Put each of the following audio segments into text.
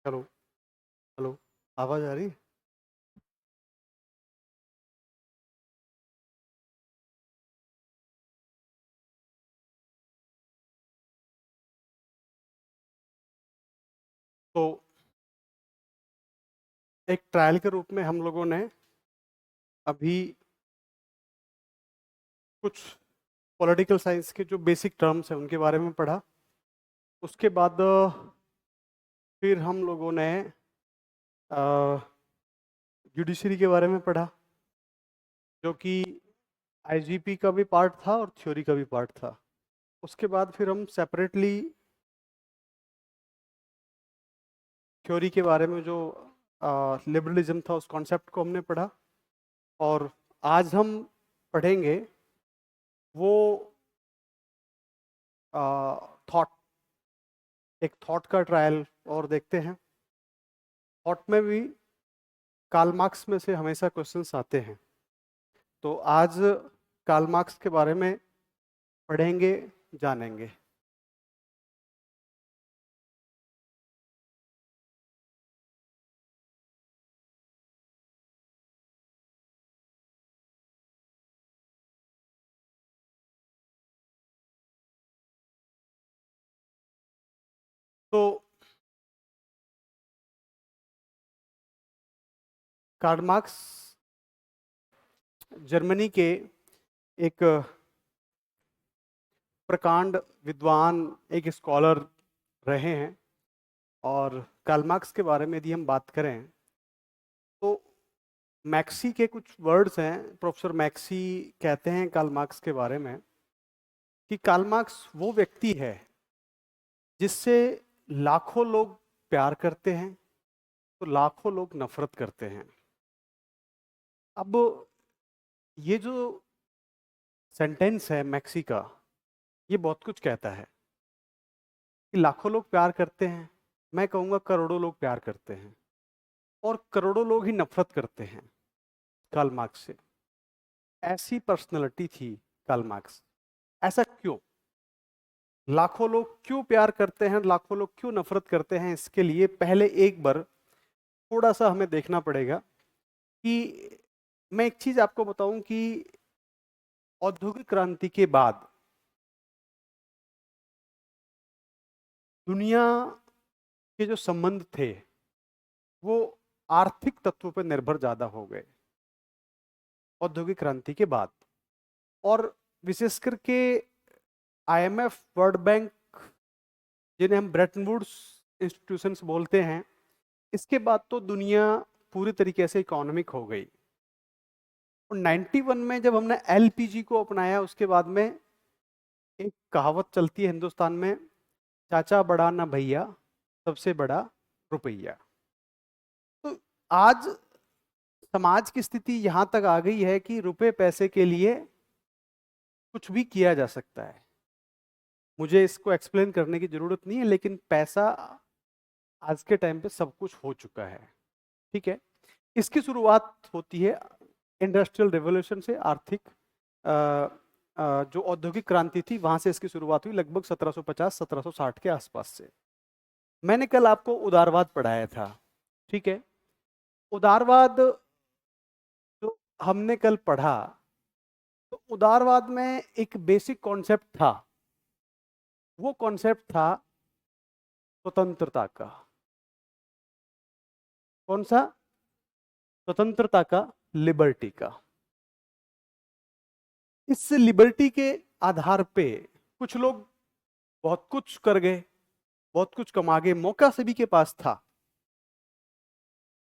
Hello. Hello. आवाज आ रही है? तो एक ट्रायल के रूप में हम लोगों ने अभी कुछ पॉलिटिकल साइंस के जो बेसिक टर्म्स हैं उनके बारे में पढ़ा। उसके बाद फिर हम लोगों ने जुडिशरी के बारे में पढ़ा, जो कि आईजीपी का भी पार्ट था और थ्योरी का भी पार्ट था। उसके बाद फिर हम सेपरेटली थ्योरी के बारे में जो लिबरलिज्म था उस कॉन्सेप्ट को हमने पढ़ा। और आज हम पढ़ेंगे वो थॉट, एक थॉट का ट्रायल और देखते हैं। थॉट में भी कार्ल मार्क्स में से हमेशा क्वेश्चंस आते हैं, तो आज कार्ल मार्क्स के बारे में पढ़ेंगे, जानेंगे। तो कार्ल मार्क्स जर्मनी के एक प्रकांड विद्वान, एक स्कॉलर रहे हैं। और कार्ल मार्क्स के बारे में यदि हम बात करें तो मैक्सी के कुछ वर्ड्स हैं। प्रोफेसर मैक्सी कहते हैं कार्ल मार्क्स के बारे में कि कार्ल मार्क्स वो व्यक्ति है जिससे लाखों लोग प्यार करते हैं तो लाखों लोग नफरत करते हैं। अब ये जो सेंटेंस है मैक्सी का, ये बहुत कुछ कहता है कि लाखों लोग प्यार करते हैं, मैं कहूँगा करोड़ों लोग प्यार करते हैं और करोड़ों लोग ही नफरत करते हैं कार्ल मार्क्स से। ऐसी पर्सनैलिटी थी कार्ल मार्क्स। ऐसा क्यों? लाखों लोग क्यों प्यार करते हैं, लाखों लोग क्यों नफरत करते हैं, इसके लिए पहले एक बार थोड़ा सा हमें देखना पड़ेगा कि मैं एक चीज आपको बताऊं कि औद्योगिक क्रांति के बाद दुनिया के जो संबंध थे वो आर्थिक तत्वों पर निर्भर ज्यादा हो गए औद्योगिक क्रांति के बाद। और विशेष करके आईएमएफ, वर्ल्ड बैंक, जिन्हें हम ब्रेटन वुड्स इंस्टीट्यूशंस बोलते हैं, इसके बाद तो दुनिया पूरी तरीके से इकोनॉमिक हो गई। और 91 में जब हमने एलपीजी को अपनाया, उसके बाद में एक कहावत चलती है हिंदुस्तान में, चाचा बड़ा ना भैया, सबसे बड़ा रुपया। तो आज समाज की स्थिति यहां तक आ गई है कि रुपए पैसे के लिए कुछ भी किया जा सकता है। मुझे इसको एक्सप्लेन करने की जरूरत नहीं है, लेकिन पैसा आज के टाइम पे सब कुछ हो चुका है। ठीक है। इसकी शुरुआत होती है इंडस्ट्रियल रेवोल्यूशन से, आर्थिक जो औद्योगिक क्रांति थी वहां से इसकी शुरुआत हुई, लगभग 1750-1760 के आसपास से। मैंने कल आपको उदारवाद पढ़ाया था। ठीक है। उदारवाद जो हमने कल पढ़ा, तो उदारवाद में एक बेसिक कॉन्सेप्ट था। वो कॉन्सेप्ट था स्वतंत्रता का। कौन सा? स्वतंत्रता का, लिबर्टी का। इस लिबर्टी के आधार पे कुछ लोग बहुत कुछ कर गए, बहुत कुछ कमा गए, मौका सभी के पास था,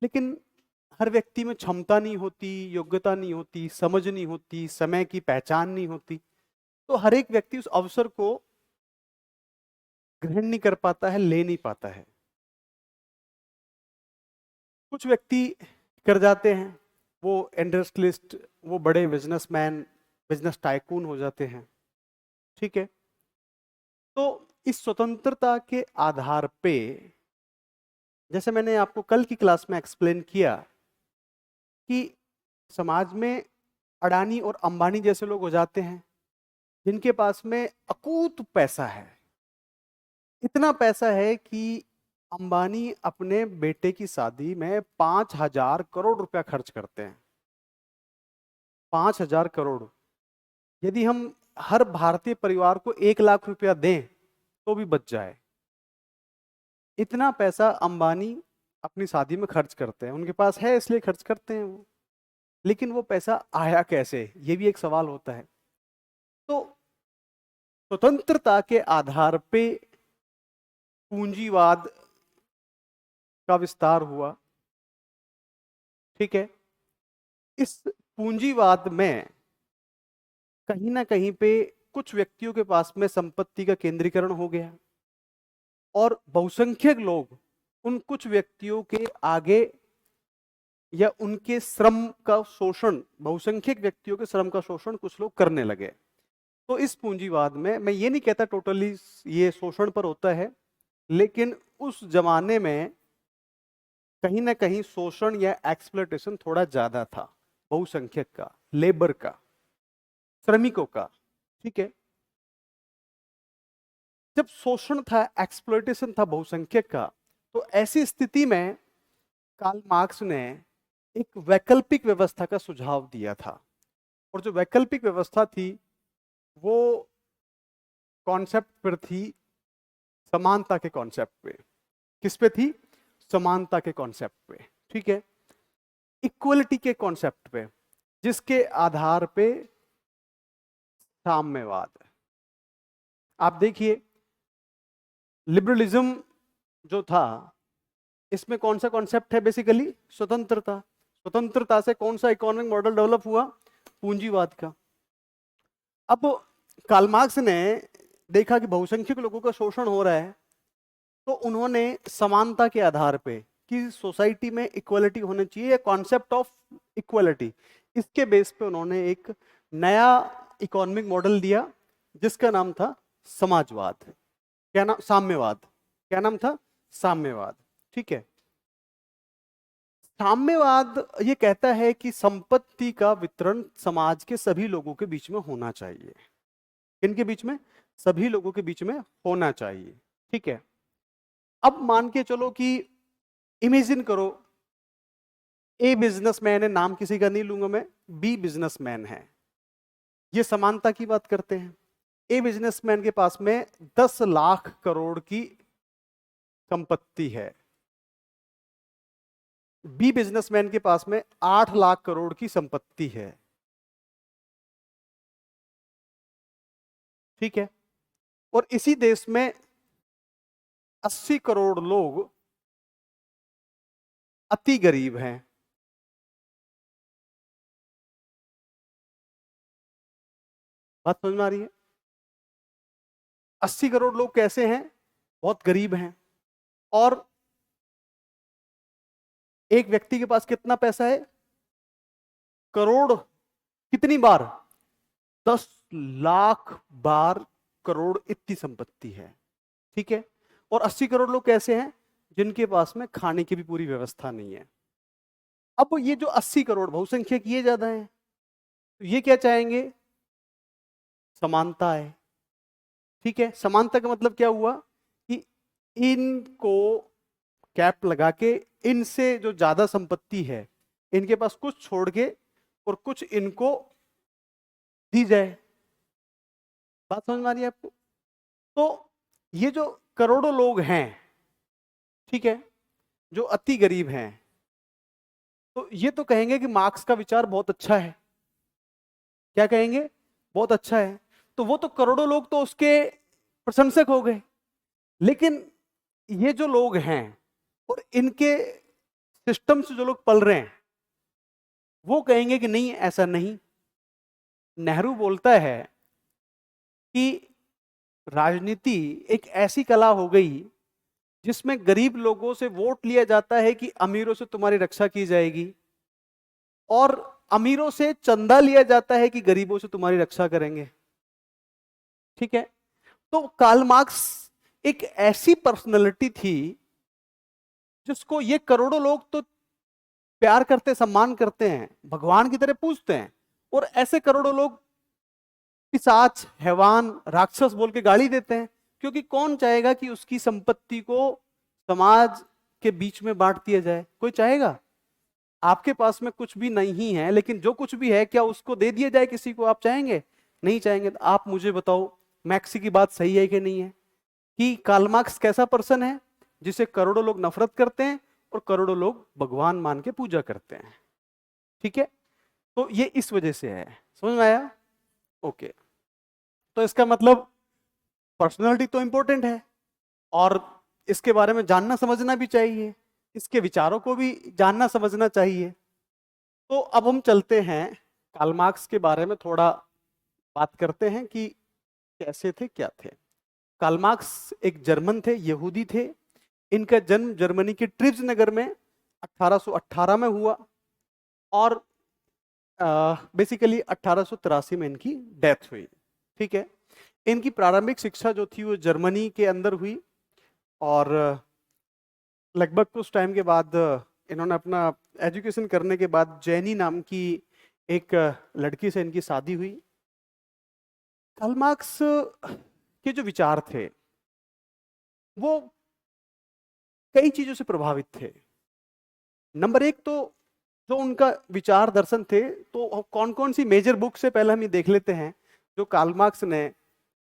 लेकिन हर व्यक्ति में क्षमता नहीं होती, योग्यता नहीं होती, समझ नहीं होती, समय की पहचान नहीं होती। तो हर एक व्यक्ति उस अवसर को ग्रहण नहीं कर पाता है, ले नहीं पाता है। कुछ व्यक्ति कर जाते हैं, वो इंडस्ट्रियलिस्ट, वो बड़े बिजनेसमैन, बिजनेस टाइकून हो जाते हैं। ठीक है। तो इस स्वतंत्रता के आधार पे, जैसे मैंने आपको कल की क्लास में एक्सप्लेन किया कि समाज में अडानी और अंबानी जैसे लोग हो जाते हैं जिनके पास में अकूत पैसा है। इतना पैसा है कि अंबानी अपने बेटे की शादी में 5,000 करोड़ रुपया खर्च करते हैं। 5,000 करोड़। यदि हम हर भारतीय परिवार को 1 लाख रुपया दें तो भी बच जाए। इतना पैसा अंबानी अपनी शादी में खर्च करते हैं। उनके पास है इसलिए खर्च करते हैं वो। लेकिन वो पैसा आया कैसे, ये भी एक सवाल होता है। तो स्वतंत्रता के आधार पे पूंजीवाद का विस्तार हुआ। ठीक है। इस पूंजीवाद में कहीं ना कहीं पे कुछ व्यक्तियों के पास में संपत्ति का केंद्रीकरण हो गया और बहुसंख्यक लोग उन कुछ व्यक्तियों के आगे या उनके श्रम का शोषण, बहुसंख्यक व्यक्तियों के श्रम का शोषण कुछ लोग करने लगे। तो इस पूंजीवाद में मैं ये नहीं कहता टोटली ये शोषण पर होता है, लेकिन उस जमाने में कहीं ना कहीं शोषण या एक्सप्लॉयटेशन थोड़ा ज्यादा था, बहुसंख्यक का, लेबर का, श्रमिकों का। ठीक है। जब शोषण था, एक्सप्लॉयटेशन था बहुसंख्यक का, तो ऐसी स्थिति में कार्ल मार्क्स ने एक वैकल्पिक व्यवस्था का सुझाव दिया था। और जो वैकल्पिक व्यवस्था थी वो कॉन्सेप्ट पर थी, समानता के कॉन्सेप्ट पे। किस पे थी? समानता के कॉन्सेप्ट पे। ठीक है। इक्वलिटी के कॉन्सेप्ट पे, जिसके आधार पे साम्यवाद। आप देखिए लिबरलिज्म जो था, इसमें कौन सा कॉन्सेप्ट है? बेसिकली स्वतंत्रता। स्वतंत्रता से कौन सा इकोनॉमिक मॉडल डेवलप हुआ? पूंजीवाद का। अब कार्ल मार्क्स ने देखा कि बहुसंख्यक लोगों का शोषण हो रहा है, तो उन्होंने समानता के आधार पे कि सोसाइटी में इक्वलिटी होनी चाहिए, कॉन्सेप्ट ऑफ इक्वलिटी, इसके बेस पे उन्होंने एक नया इकोनॉमिक मॉडल दिया जिसका नाम था समाजवाद। क्या नाम? साम्यवाद। क्या नाम था? साम्यवाद। ठीक है। साम्यवाद ये कहता है कि संपत्ति का वितरण समाज के सभी लोगों के बीच में होना चाहिए। इनके बीच में? सभी लोगों के बीच में होना चाहिए। ठीक है। अब मान के चलो कि इमेजिन करो ए बिजनेसमैन है, नाम किसी का नहीं लूंगा मैं, बी बिजनेसमैन है। ये समानता की बात करते हैं। ए बिजनेसमैन के पास में 10 लाख करोड़ की संपत्ति है, बी बिजनेसमैन के पास में 8 लाख करोड़ की संपत्ति है। ठीक है। और इसी देश में 80 करोड़ लोग अति गरीब हैं। बात समझ में आ रही है? 80 करोड़ लोग कैसे हैं? बहुत गरीब हैं। और एक व्यक्ति के पास कितना पैसा है? करोड़ कितनी बार? 10 लाख बार करोड़, इतनी संपत्ति है। ठीक है। और 80 करोड़ लोग कैसे हैं? जिनके पास में खाने की भी पूरी व्यवस्था नहीं है। अब ये जो 80 करोड़ बहुसंख्यक, ये ज्यादा है, तो ये क्या चाहेंगे? समानता है। ठीक है। समानता का मतलब क्या हुआ कि इनको कैप लगा के इनसे जो ज्यादा संपत्ति है इनके पास कुछ छोड़ के और कुछ इनको दी जाए। बात समझ में आ रही है आपको? तो ये जो करोड़ों लोग हैं, ठीक है, जो अति गरीब हैं, तो ये तो कहेंगे कि मार्क्स का विचार बहुत अच्छा है। क्या कहेंगे? बहुत अच्छा है। तो वो तो करोड़ों लोग तो उसके प्रशंसक हो गए। लेकिन ये जो लोग हैं और इनके सिस्टम से जो लोग पल रहे हैं, वो कहेंगे कि नहीं, ऐसा नहीं। नेहरू बोलता है कि राजनीति एक ऐसी कला हो गई जिसमें गरीब लोगों से वोट लिया जाता है कि अमीरों से तुम्हारी रक्षा की जाएगी, और अमीरों से चंदा लिया जाता है कि गरीबों से तुम्हारी रक्षा करेंगे। ठीक है। तो कार्ल मार्क्स एक ऐसी पर्सनैलिटी थी जिसको ये करोड़ों लोग तो प्यार करते, सम्मान करते हैं, भगवान की तरह पूजते हैं, और ऐसे करोड़ों लोग पिशाच, हैवान, राक्षस बोल के गाली देते हैं। क्योंकि कौन चाहेगा कि उसकी संपत्ति को समाज के बीच में बांट दिया जाए? कोई चाहेगा? आपके पास में कुछ भी नहीं है, लेकिन जो कुछ भी है क्या उसको दे दिया जाए किसी को? आप चाहेंगे? नहीं चाहेंगे। तो आप मुझे बताओ मैक्सी की बात सही है कि नहीं है? कि कार्ल मार्क्स कैसा पर्सन है जिसे करोड़ों लोग नफरत करते हैं और करोड़ों लोग भगवान मान के पूजा करते हैं। ठीक है, तो ये इस वजह से है। समझ में आया? ओके, तो इसका मतलब पर्सनालिटी तो इंपॉर्टेंट है और इसके बारे में जानना समझना भी चाहिए, इसके विचारों को भी जानना समझना चाहिए। तो अब हम चलते हैं कार्ल मार्क्स के बारे में थोड़ा बात करते हैं कि कैसे थे, क्या थे। कार्ल मार्क्स एक जर्मन थे, यहूदी थे। इनका जन्म जर्मनी के ट्रिप्स नगर में 1818 में हुआ और बेसिकली 1883 में इनकी डेथ हुई। ठीक है, इनकी प्रारंभिक शिक्षा जो थी वो जर्मनी के अंदर हुई और लगभग कुछ टाइम के बाद इन्होंने अपना एजुकेशन करने के बाद जेनी नाम की एक लड़की से इनकी शादी हुई। कार्ल मार्क्स के जो विचार थे वो कई चीजों से प्रभावित थे। नंबर एक तो जो उनका विचार दर्शन थे, तो कौन कौन सी मेजर बुक से पहले हम ये देख लेते हैं जो कार्ल मार्क्स ने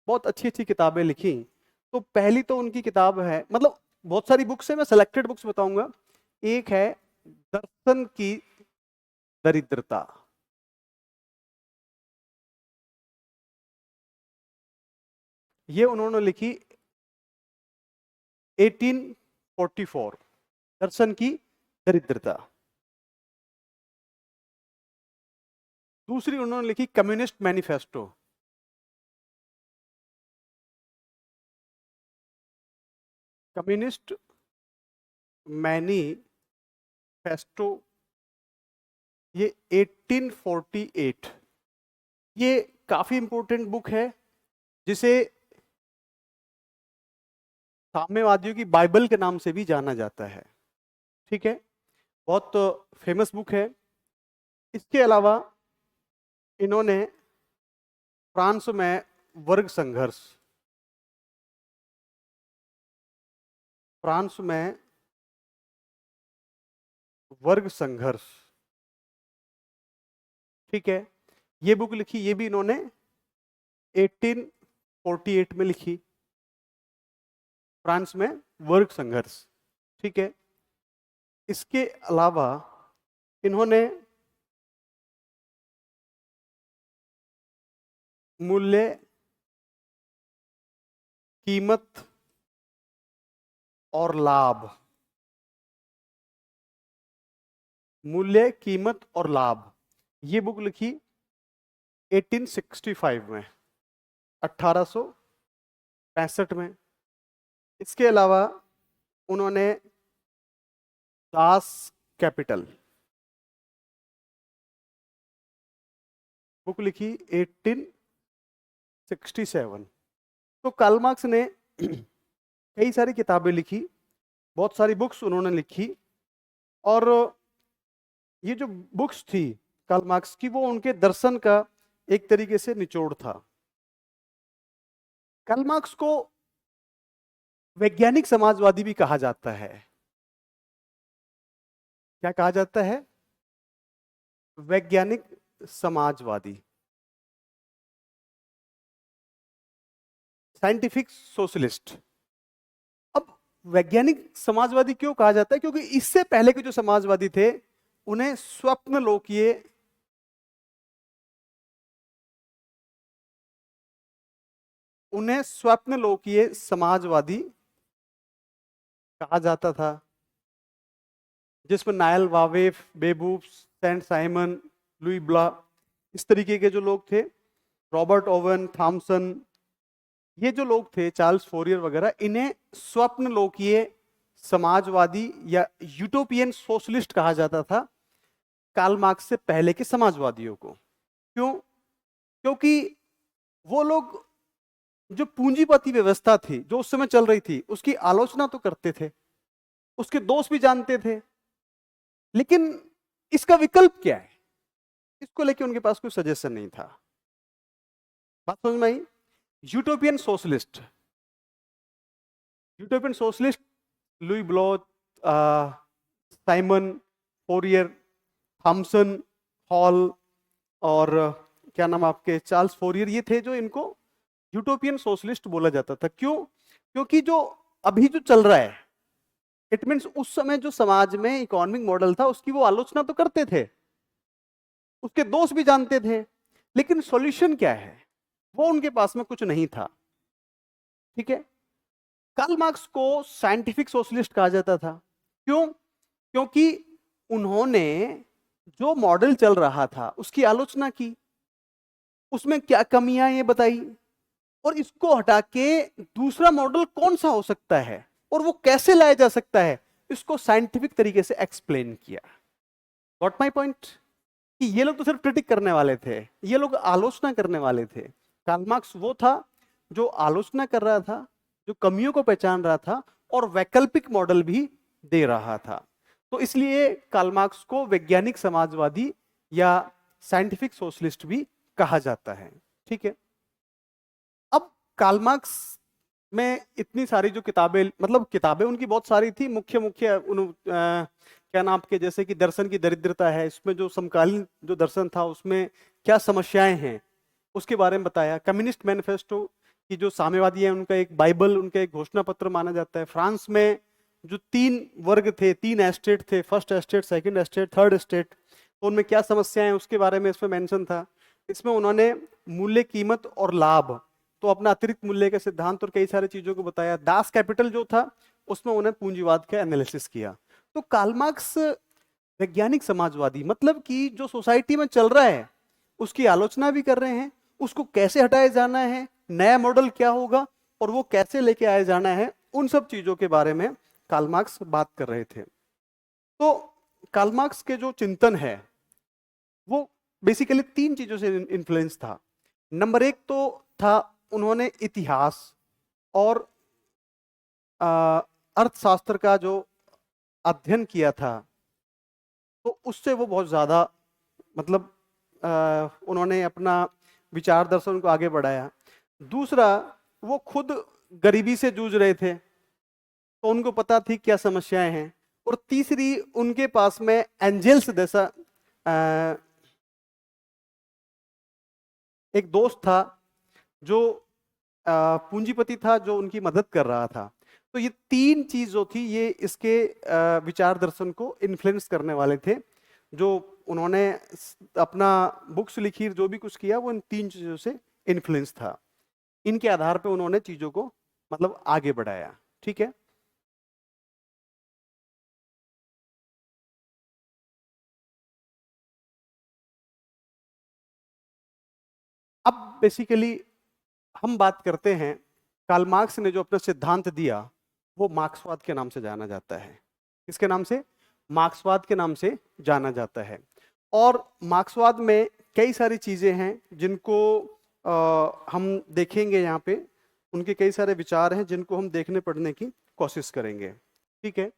बहुत अच्छी अच्छी किताबें लिखी। तो पहली तो उनकी किताब है, मतलब बहुत सारी बुक्स है, मैं सेलेक्टेड बुक्स बताऊंगा। एक है दर्शन की दरिद्रता। ये उन्होंने लिखी 1844, दर्शन की दरिद्रता। दूसरी उन्होंने लिखी कम्युनिस्ट मैनिफेस्टो। कम्युनिस्ट मैनिफेस्टो, ये 1848। ये काफी इंपॉर्टेंट बुक है जिसे साम्यवादियों की बाइबल के नाम से भी जाना जाता है। ठीक है, बहुत फेमस बुक है। इसके अलावा इन्होंने फ्रांस में वर्ग संघर्ष, फ्रांस में वर्ग संघर्ष, ठीक है, ये बुक लिखी। ये भी इन्होंने 1848 में लिखी, फ्रांस में वर्ग संघर्ष। ठीक है, इसके अलावा इन्होंने मूल्य, कीमत और लाभ, मूल्य, कीमत और लाभ, ये बुक लिखी 1865 में, 1865 में। इसके अलावा उन्होंने दास कैपिटल बुक लिखी 1867। तो कार्ल मार्क्स ने कई सारी किताबें लिखी, बहुत सारी बुक्स उन्होंने लिखी और ये जो बुक्स थी कार्ल मार्क्स की वो उनके दर्शन का एक तरीके से निचोड़ था। कार्ल मार्क्स को वैज्ञानिक समाजवादी भी कहा जाता है। क्या कहा जाता है? वैज्ञानिक समाजवादी, साइंटिफिक सोशलिस्ट। अब वैज्ञानिक समाजवादी क्यों कहा जाता है? क्योंकि इससे पहले के जो समाजवादी थे उन्हें स्वप्न लोकीय, उन्हें स्वप्न लोकीय समाजवादी कहा जाता था, जिसमें नायल वावेफ, बेबूफ, सेंट साइमन, लुई ब्ला, इस तरीके के जो लोग थे, रॉबर्ट ओवन, थॉमसन, ये जो लोग थे, चार्ल्स फोरियर वगैरह, इन्हें स्वप्न लोकीय समाजवादी या यूटोपियन सोशलिस्ट कहा जाता था कार्ल मार्क्स से पहले के समाजवादियों को। क्यों? क्योंकि वो लोग जो पूंजीपति व्यवस्था थी जो उस समय चल रही थी उसकी आलोचना तो करते थे, उसके दोष भी जानते थे, लेकिन इसका विकल्प क्या है, इसको लेके उनके पास कोई सजेशन नहीं था। बात समझ में आई? Utopian socialist, utopian socialist Louis Bloch, Simon Fourier, Thomson, Hall और क्या नाम आपके चार्ल्स फोरियर, ये थे जो इनको यूटोपियन सोशलिस्ट बोला जाता था। क्यों? क्योंकि जो अभी जो चल रहा है, इट मीन्स उस समय जो समाज में इकोनॉमिक मॉडल था उसकी वो आलोचना तो करते थे, उसके दोष भी जानते थे, लेकिन सॉल्यूशन क्या है वो उनके पास में कुछ नहीं था। ठीक है। कार्ल मार्क्स को साइंटिफिक सोशलिस्ट कहा जाता था। क्यों? क्योंकि उन्होंने जो मॉडल चल रहा था उसकी आलोचना की, उसमें क्या कमियां ये बताई, और इसको हटा के दूसरा मॉडल कौन सा हो सकता है और वो कैसे लाया जा सकता है, इसको साइंटिफिक तरीके से एक्सप्लेन किया। Got my point? कि ये लोग तो सिर्फ क्रिटिक करने वाले थे, ये लोग आलोचना करने वाले थे। कार्ल मार्क्स वो था जो आलोचना कर रहा था, जो कमियों को पहचान रहा था और वैकल्पिक मॉडल भी दे रहा था। तो इसलिए कार्ल मार्क्स को वैज्ञानिक समाजवादी या साइंटिफिक सोशलिस्ट भी कहा जाता है। ठीक है। अब कार्ल मार्क्स में इतनी सारी जो किताबें, मतलब किताबें उनकी बहुत सारी थी, मुख्य मुख्य क्या नाम आपके, जैसे कि दर्शन की दरिद्रता है, इसमें जो समकालीन जो दर्शन था उसमें क्या समस्याएं हैं उसके बारे में बताया। कम्युनिस्ट मैनिफेस्टो की जो साम्यवादी है उनका एक बाइबल, उनका एक घोषणा पत्र माना जाता है। फ्रांस में जो तीन वर्ग थे, तीन एस्टेट थे, first estate, second estate, third estate, तो उनमें क्या समस्याएं हैं उसके बारे में इसमें मेंशन था। इसमें उन्होंने मूल्य, कीमत और लाभ, तो अपना अतिरिक्त मूल्य के सिद्धांत और कई सारी चीजों को बताया। दास कैपिटल जो था उसमें उन्हें पूंजीवाद का एनालिसिस किया। तो कार्ल मार्क्स वैज्ञानिक समाजवादी, मतलब कि जो सोसाइटी में चल रहा है उसकी आलोचना भी कर रहे हैं, उसको कैसे हटाया जाना है, नया मॉडल क्या होगा और वो कैसे लेके आया जाना है, उन सब चीजों के बारे में कार्ल मार्क्स बात कर रहे थे। तो कार्ल मार्क्स के जो चिंतन है वो बेसिकली तीन चीजों से इन्फ्लुएंस था। नंबर एक तो था, उन्होंने इतिहास और अर्थशास्त्र का जो अध्ययन किया था, तो उससे वो बहुत ज्यादा, मतलब उन्होंने अपना विचार दर्शन को आगे बढ़ाया। दूसरा, वो खुद गरीबी से जूझ रहे थे तो उनको पता थी क्या समस्याएं हैं। और तीसरी, उनके पास में एंजल्स जैसा एक दोस्त था जो पूंजीपति था, जो उनकी मदद कर रहा था। तो ये तीन चीज जो थी ये इसके विचार दर्शन को इन्फ्लुएंस करने वाले थे। जो उन्होंने अपना बुक्स लिखी, जो भी कुछ किया, वो इन तीन चीजों से इन्फ्लुएंस था। इनके आधार पे उन्होंने चीजों को मतलब आगे बढ़ाया। ठीक है। अब बेसिकली हम बात करते हैं, कार्ल मार्क्स ने जो अपना सिद्धांत दिया वो मार्क्सवाद के नाम से जाना जाता है। किसके नाम से? मार्क्सवाद के नाम से जाना जाता है। और मार्क्सवाद में कई सारी चीजें हैं जिनको हम देखेंगे यहाँ पे। उनके कई सारे विचार हैं जिनको हम देखने पढ़ने की कोशिश करेंगे। ठीक है।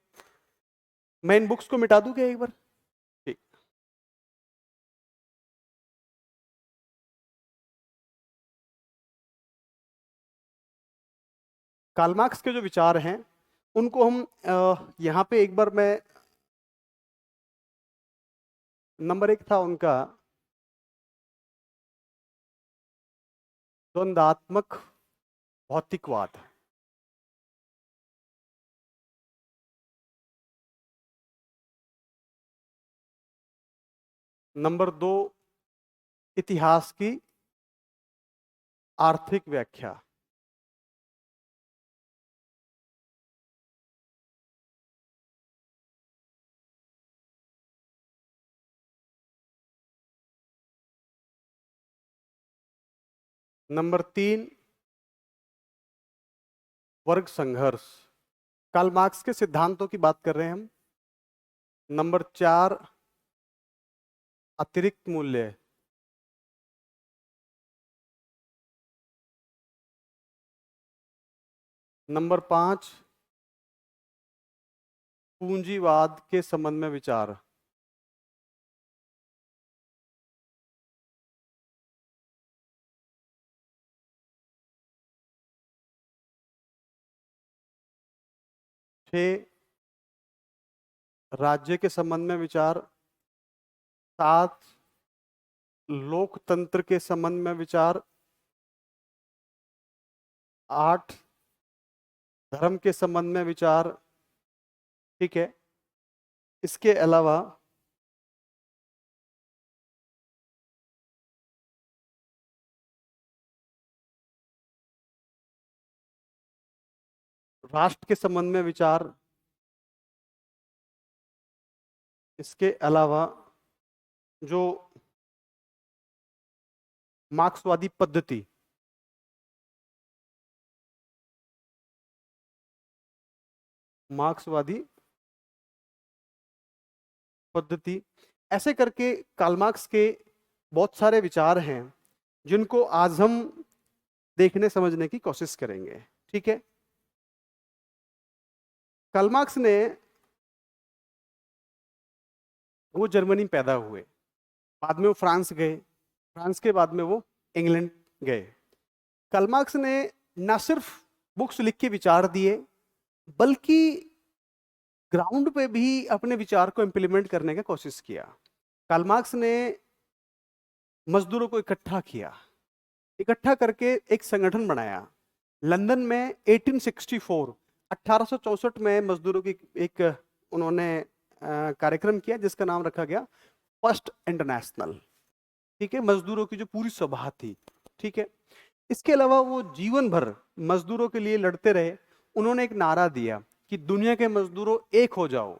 मैं इन बुक्स को मिटा दूं क्या एक बार? ठीक। कार्ल मार्क्स के जो विचार हैं उनको हम यहाँ पे एक बार मैं, नंबर एक था उनका द्वंदात्मक भौतिकवाद। नंबर दो, इतिहास की आर्थिक व्याख्या। नंबर तीन, वर्ग संघर्ष। कार्ल मार्क्स के सिद्धांतों की बात कर रहे हैं हम। नंबर चार, अतिरिक्त मूल्य। नंबर पांच, पूंजीवाद के संबंध में विचार। छह, राज्य के संबंध में विचार, 7 लोकतंत्र के संबंध में विचार, 8 धर्म के संबंध में विचार। ठीक है, इसके अलावा राष्ट्र के संबंध में विचार, इसके अलावा जो मार्क्सवादी पद्धति, मार्क्सवादी पद्धति, ऐसे करके कार्ल मार्क्स के बहुत सारे विचार हैं जिनको आज हम देखने समझने की कोशिश करेंगे। ठीक है, कार्ल मार्क्स ने, वो जर्मनी में पैदा हुए, बाद में वो फ्रांस गए, फ्रांस के बाद में वो इंग्लैंड गए। कार्ल मार्क्स ने न सिर्फ बुक्स लिख के विचार दिए, बल्कि ग्राउंड पे भी अपने विचार को इम्प्लीमेंट करने की कोशिश किया। कार्ल मार्क्स ने मजदूरों को इकट्ठा किया, इकट्ठा करके एक संगठन बनाया। लंदन में 1864 में मजदूरों की एक उन्होंने कार्यक्रम किया जिसका नाम रखा गया फर्स्ट इंटरनेशनल। ठीक है, मजदूरों की जो पूरी सभा थी। ठीक है, इसके अलावा वो जीवन भर मजदूरों के लिए लड़ते रहे। उन्होंने एक नारा दिया कि दुनिया के मजदूरों एक हो जाओ,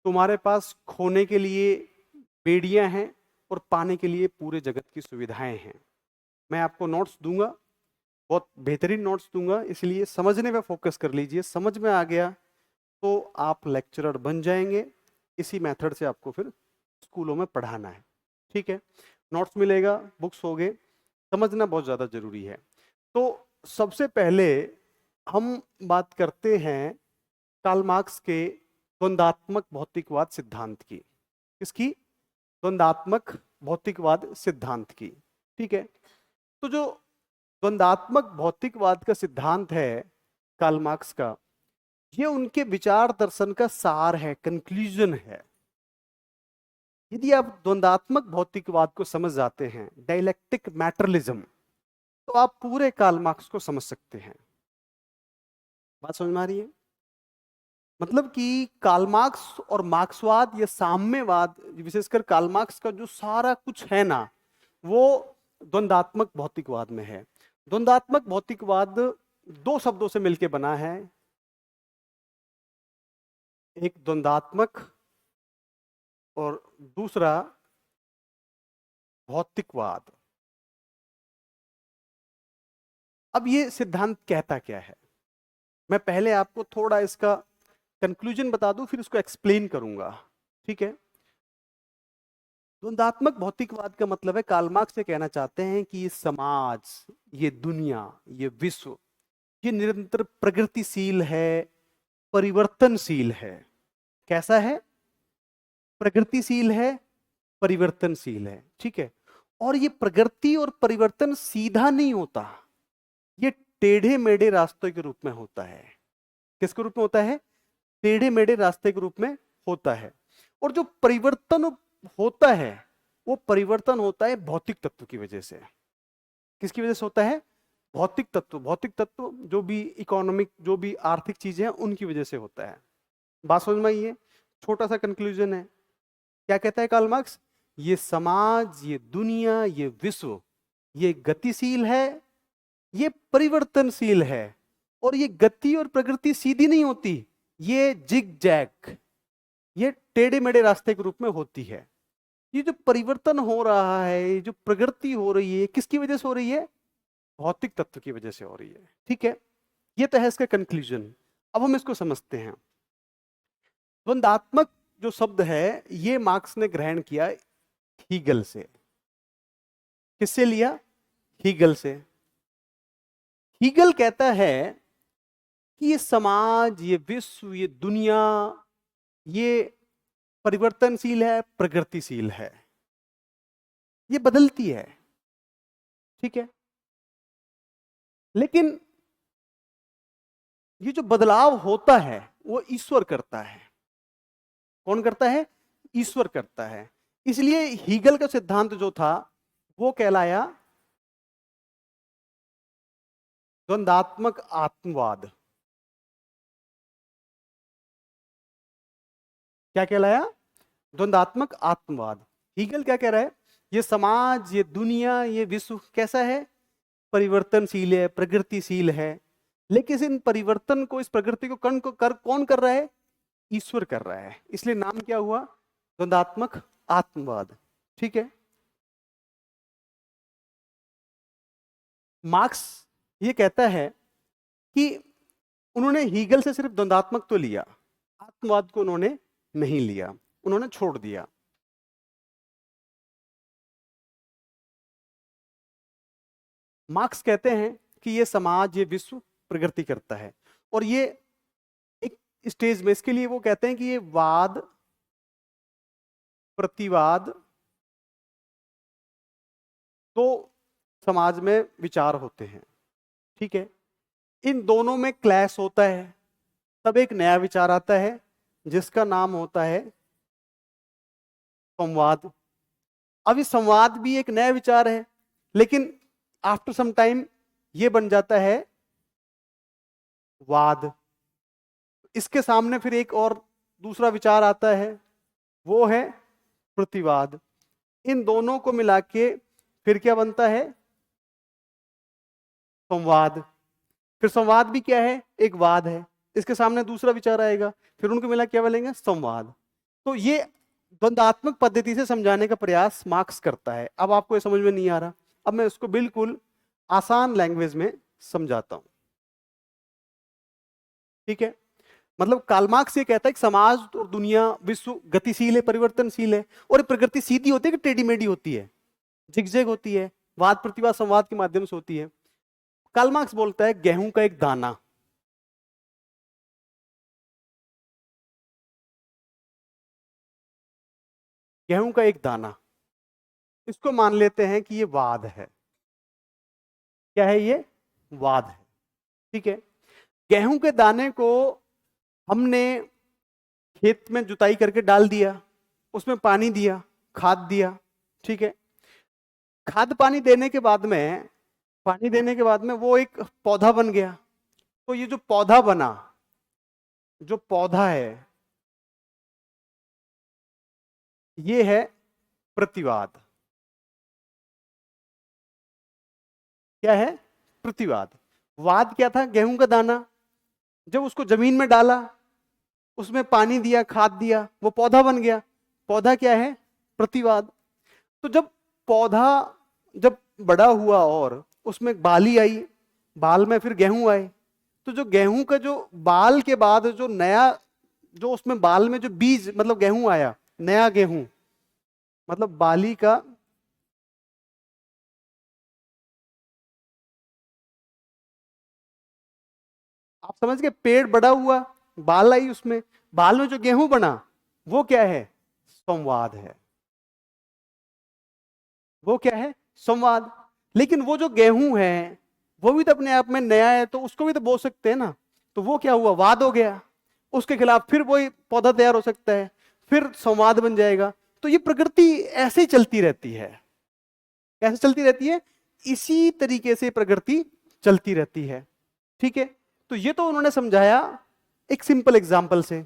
तुम्हारे पास खोने के लिए बेड़ियां हैं और पाने के लिए पूरे जगत की सुविधाएं हैं। मैं आपको नोट्स दूंगा, बहुत बेहतरीन नोट्स दूंगा, इसलिए समझने पे फोकस कर लीजिए। समझ में आ गया तो आप लेक्चरर बन जाएंगे। इसी मेथड से आपको फिर स्कूलों में पढ़ाना है। ठीक है, नोट्स मिलेगा, बुक्स हो गए, समझना बहुत ज़्यादा जरूरी है। तो सबसे पहले हम बात करते हैं कार्ल मार्क्स के द्वंदात्मक भौतिकवाद सिद्धांत की। किसकी? द्वंदात्मक भौतिकवाद सिद्धांत की। ठीक है, तो जो द्वंदात्मक भौतिकवाद का सिद्धांत है कार्ल मार्क्स का, ये उनके विचार दर्शन का सार है, कंक्लूजन है। यदि आप द्वंदात्मक भौतिकवाद को समझ जाते हैं, डायलेक्टिक मैटरलिज्म, तो आप पूरे कार्ल मार्क्स को समझ सकते हैं। बात समझ में आ रही है? मतलब कि कार्ल मार्क्स और मार्क्सवाद या साम्यवाद, विशेषकर कार्ल मार्क्स का जो सारा कुछ है ना, वो द्वंदात्मक भौतिकवाद में है। द्वंदात्मक भौतिकवाद 2 शब्दों से मिलकर बना है, एक द्वंदात्मक और दूसरा भौतिकवाद। अब ये सिद्धांत कहता क्या है, मैं पहले आपको थोड़ा इसका कंक्लूजन बता दूं, फिर उसको एक्सप्लेन करूंगा। ठीक है, द्वंदात्मक भौतिकवाद का मतलब है, कार्ल मार्क्स से कहना चाहते हैं कि ये समाज, ये दुनिया, ये विश्व, ये निरंतर प्रगतिशील है, परिवर्तनशील है। कैसा है? प्रगतिशील है, परिवर्तनशील है। ठीक है, और ये प्रगति और परिवर्तन सीधा नहीं होता, ये टेढ़े मेढ़े रास्तों के रूप में होता है। किसके रूप में होता है? टेढ़े मेढ़े रास्ते के रूप में होता है। और जो परिवर्तन होता है, वो परिवर्तन होता है भौतिक तत्व की वजह से। किसकी वजह से होता है? भौतिक तत्व। भौतिक तत्व जो भी इकोनॉमिक, जो भी आर्थिक चीजें हैं, उनकी वजह से होता है। बात समझ में आई है? छोटा सा कंक्लूजन है। क्या कहता है कार्ल मार्क्स? ये समाज, ये दुनिया, ये विश्व, ये गतिशील है, ये परिवर्तनशील है, और ये गति और प्रगति सीधी नहीं होती, ये जिग जैग, ये टेढ़े मेढ़े रास्ते के रूप में होती है। ये जो परिवर्तन हो रहा है, ये जो प्रगति हो रही है, किसकी वजह से हो रही है? भौतिक तत्व की वजह से हो रही है। ठीक है, ये तो है इसका कंक्लूजन। अब हम इसको समझते हैं। द्वंदात्मक जो शब्द है, ये मार्क्स ने ग्रहण किया हीगल से। किससे लिया? हीगल से। हीगल कहता है कि ये समाज, ये विश्व, ये दुनिया, ये परिवर्तनशील है, प्रगतिशील है, ये बदलती है। ठीक है, लेकिन ये जो बदलाव होता है वो ईश्वर करता है। कौन करता है? ईश्वर करता है। इसलिए हीगल का सिद्धांत जो था वो कहलाया द्वंदात्मक आत्मवाद। क्या कहलाया? द्वंदात्मक आत्मवाद। हीगल क्या कह रहा है? ये समाज, ये दुनिया, ये विश्व कैसा है? परिवर्तनशील है, प्रगतिशील है। लेकिन इन परिवर्तन को, इस प्रकृति को कौन कर रहा है? ईश्वर कर रहा है। इसलिए नाम क्या हुआ? द्वंदात्मक आत्मवाद। ठीक है। मार्क्स ये कहता है कि उन्होंने हीगल से सिर्फ द्वंदात्मक तो लिया, आत्मवाद को उन्होंने नहीं लिया, उन्होंने छोड़ दिया। मार्क्स कहते हैं कि ये समाज, ये विश्व प्रगति करता है, और ये एक स्टेज में, इसके लिए वो कहते हैं कि ये वाद प्रतिवाद तो समाज में विचार होते हैं। ठीक है। इन दोनों में क्लैश होता है, तब एक नया विचार आता है जिसका नाम होता है संवाद। अब इस संवाद भी एक नया विचार है, लेकिन आफ्टर सम टाइम ये बन जाता है वाद। इसके सामने फिर एक और दूसरा विचार आता है, वो है प्रतिवाद। इन दोनों को मिला के फिर क्या बनता है? संवाद। फिर संवाद भी क्या है? एक वाद है। इसके सामने दूसरा विचार आएगा, फिर उनको मिला क्या बोलेंगे? संवाद। तो ये द्वंदात्मक पद्धति से समझाने का प्रयास मार्क्स करता है। अब आपको ये समझ में नहीं आ रहा, अब मैं इसको बिल्कुल आसान लैंग्वेज में समझाता हूं। ठीक है। मतलब कार्ल मार्क्स ये कहता है कि समाज और दुनिया, विश्व गतिशील है, परिवर्तनशील है, और ये प्रकृति सीधी होती है कि टेढ़ी मेढ़ी होती है, जिगजैग होती है, वाद प्रतिवाद संवाद के माध्यम से होती है। कार्ल मार्क्स बोलता है गेहूं का एक दाना, गेहूं का एक दाना, इसको मान लेते हैं कि ये वाद है। क्या है ये? वाद है। ठीक है। गेहूं के दाने को हमने खेत में जुताई करके डाल दिया, उसमें पानी दिया, खाद दिया। ठीक है। खाद पानी देने के बाद में, वो एक पौधा बन गया। तो ये जो पौधा बना, जो पौधा है, ये है प्रतिवाद। क्या है? प्रतिवाद। वाद क्या था? गेहूं का दाना, जब उसको जमीन में डाला, उसमें पानी दिया, खाद दिया, वो पौधा बन गया। पौधा क्या है? प्रतिवाद। तो जब पौधा जब बड़ा हुआ और उसमें बाली आई, बाल में फिर गेहूं आए, तो जो गेहूं का जो बाल के बाद जो नया, जो उसमें बाल में जो बीज मतलब गेहूं आया, नया गेहूं, मतलब बाली का, आप समझ गए? पेड़ बड़ा हुआ, बाल आई, उसमें बाल में जो गेहूं बना, वो क्या है? संवाद है। वो क्या है? संवाद। लेकिन वो जो गेहूं है वो भी तो अपने आप में नया है, तो उसको भी तो बो सकते हैं ना। तो वो क्या हुआ? वाद हो गया। उसके खिलाफ फिर वही पौधा तैयार हो सकता है, फिर संवाद बन जाएगा। तो ये प्रकृति ऐसे ही चलती रहती है। कैसे चलती रहती है? इसी तरीके से प्रकृति चलती रहती है। ठीक है। तो ये तो उन्होंने समझाया एक सिंपल एग्जाम्पल से,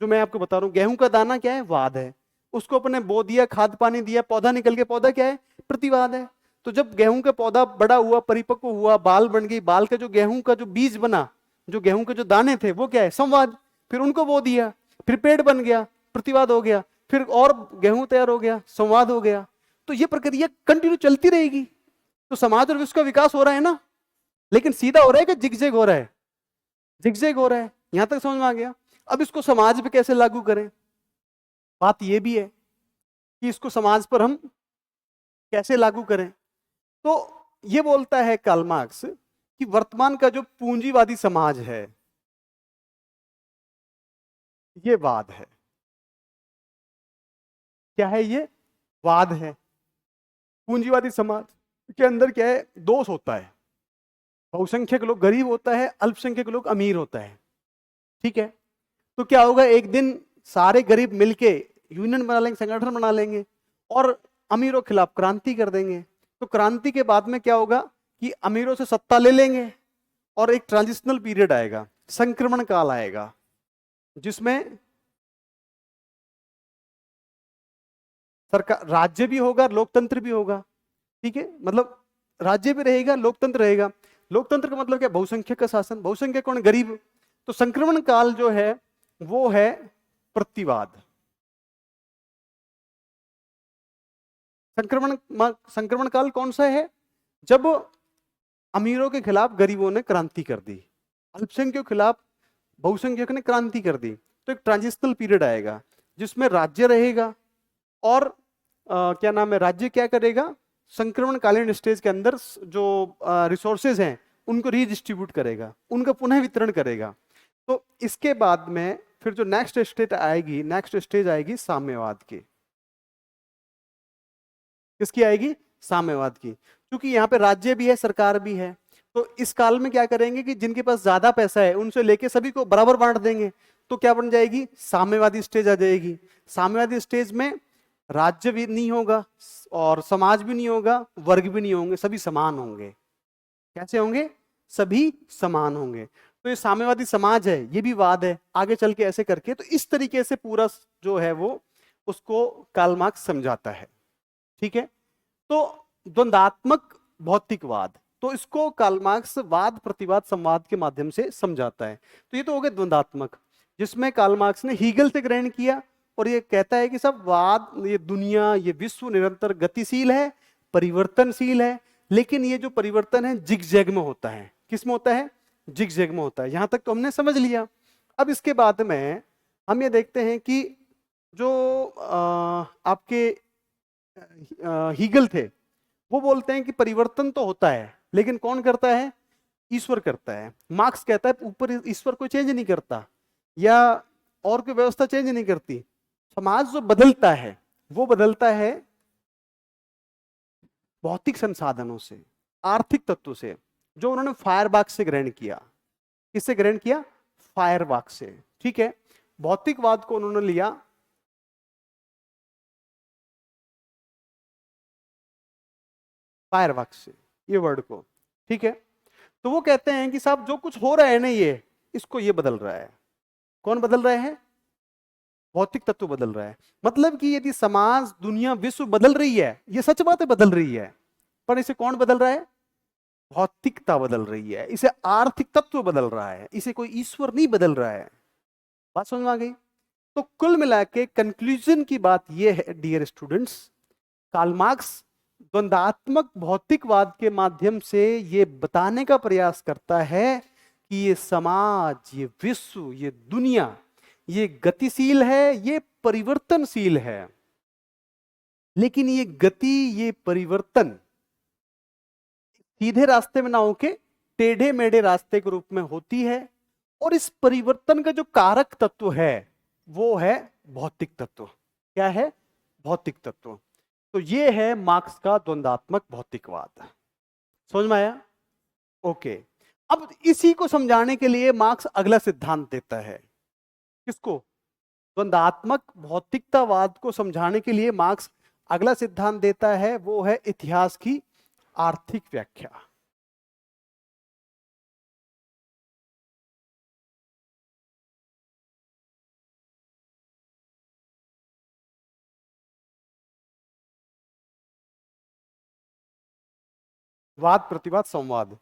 जो मैं आपको बता रहा हूं। गेहूं का दाना क्या है? वाद है। उसको अपने बो दिया, खाद पानी दिया, पौधा निकल के, पौधा क्या है? प्रतिवाद है। तो जब गेहूं का पौधा बड़ा हुआ, परिपक्व हुआ, बाल बन गई, बाल का जो गेहूं का जो बीज बना, जो गेहूं के जो दाने थे, वो क्या है? संवाद। फिर उनको बो दिया, फिर पेड़ बन गया, प्रतिवाद हो गया, फिर और गेहूं तैयार हो गया, संवाद हो गया। तो ये प्रक्रिया कंटिन्यू चलती रहेगी। तो समाज और विश्व का विकास हो रहा है ना, लेकिन सीधा हो रहा है कि जिगजैग हो रहा है? जिगजैग हो रहा है। यहां तक समझ में आ गया? अब इसको समाज पे कैसे लागू करें? बात यह भी है कि इसको समाज पर हम कैसे लागू करें। तो ये बोलता है कार्ल मार्क्स कि वर्तमान का जो पूंजीवादी समाज है, ये वाद है। क्या है ये? वाद है। पूंजीवादी समाज के अंदर क्या है? दोष होता है। बहुसंख्यक लोग गरीब होता है, अल्पसंख्यक लोग अमीर होता है। ठीक है। तो क्या होगा? एक दिन सारे गरीब मिलके यूनियन बना लेंगे, संगठन बना लेंगे और अमीरों के खिलाफ क्रांति कर देंगे। तो क्रांति के बाद में क्या होगा कि अमीरों से सत्ता ले लेंगे और एक ट्रांजिशनल पीरियड आएगा, संक्रमण काल आएगा, जिसमें सरकार, राज्य भी होगा, लोकतंत्र भी होगा। ठीक है, मतलब राज्य भी रहेगा, लोकतंत्र रहेगा। लोकतंत्र का मतलब क्या? बहुसंख्यक का शासन। बहुसंख्यक कौन? गरीब। तो संक्रमण काल जो है वो है प्रतिवाद। संक्रमण काल कौन सा है? जब अमीरों के खिलाफ गरीबों ने क्रांति कर दी, अल्पसंख्यकों के खिलाफ बहुसंख्यक ने क्रांति कर दी। तो एक ट्रांजिशनल पीरियड आएगा जिसमें राज्य रहेगा और क्या नाम है, राज्य क्या करेगा? संक्रमणकालीन स्टेज के अंदर जो रिसोर्सेज हैं उनको रीडिस्ट्रीब्यूट करेगा, उनका पुनः वितरण करेगा। तो इसके बाद में फिर जो नेक्स्ट स्टेज आएगी साम्यवाद की। किसकी आएगी? साम्यवाद की। क्योंकि यहाँ पे राज्य भी है, सरकार भी है, तो इस काल में क्या करेंगे कि जिनके पास ज्यादा पैसा है उनसे लेके सभी को बराबर बांट देंगे। तो क्या बन जाएगी? साम्यवादी स्टेज आ जाएगी। साम्यवादी स्टेज में राज्य भी नहीं होगा और समाज भी नहीं होगा, वर्ग भी नहीं होंगे, सभी समान होंगे। कैसे होंगे? सभी समान होंगे। तो ये साम्यवादी समाज है, ये भी वाद है, आगे चल के ऐसे करके। तो इस तरीके से पूरा जो है वो उसको कार्ल मार्क्स समझाता है। ठीक है, तो द्वंदात्मक भौतिकवाद, तो इसको कार्ल मार्क्स वाद प्रतिवाद संवाद के माध्यम से समझाता है। तो ये तो हो गए द्वंदात्मक, जिसमें कार्ल मार्क्स ने हीगल से ग्रहण किया और ये कहता है कि सब वाद, ये दुनिया, ये विश्व निरंतर गतिशील है, परिवर्तनशील है, लेकिन ये जो परिवर्तन है जिगजैग में होता है। किस में होता है? जिगजैग में होता है। यहां तक तो हमने समझ लिया। अब इसके बाद में हम ये देखते हैं कि जो आपके हीगल थे वो बोलते हैं कि परिवर्तन तो होता है लेकिन कौन करता है? ईश्वर करता है। मार्क्स कहता है ऊपर ईश्वर कोई चेंज नहीं करता या और कोई व्यवस्था चेंज नहीं करती। समाज जो बदलता है वो बदलता है भौतिक संसाधनों से, आर्थिक तत्व से, जो उन्होंने फायरबाक्स से ग्रहण किया। किससे ग्रहण किया? फायरबाक्स से। ठीक है, भौतिकवाद को उन्होंने लिया फायरवर्क्स से, ये वर्ड को। ठीक है, तो वो कहते हैं कि साहब जो कुछ हो रहा है ना ये, इसको ये बदल रहा है। कौन बदल रहा है? भौतिक तत्व बदल रहा है। मतलब कि यदि समाज, दुनिया, विश्व बदल रही है, ये सच बात है, बदल रही है, पर इसे कौन बदल रहा है? भौतिकता बदल रही है, इसे आर्थिक तत्व बदल रहा है, इसे कोई ईश्वर नहीं बदल रहा है। बात समझ में आ गई? तो कुल मिला के कंक्लूजन की बात यह है डियर स्टूडेंट्स, कार्ल मार्क्स द्वंदात्मक भौतिकवाद के माध्यम से ये बताने का प्रयास करता है कि ये समाज, ये विश्व, ये दुनिया, ये गतिशील है, ये परिवर्तनशील है, लेकिन ये गति, ये परिवर्तन सीधे रास्ते में ना होके टेढ़े मेढ़े रास्ते के रूप में होती है। और इस परिवर्तन का जो कारक तत्व है वो है भौतिक तत्व। क्या है? भौतिक तत्व। तो ये है मार्क्स का द्वंदात्मक भौतिकवाद। समझ में आया? ओके। अब इसी को समझाने के लिए मार्क्स अगला सिद्धांत देता है। किसको? द्वंदात्मक भौतिकतावाद को समझाने के लिए मार्क्स अगला सिद्धांत देता है, वो है इतिहास की आर्थिक व्याख्या। वाद प्रतिवाद संवाद।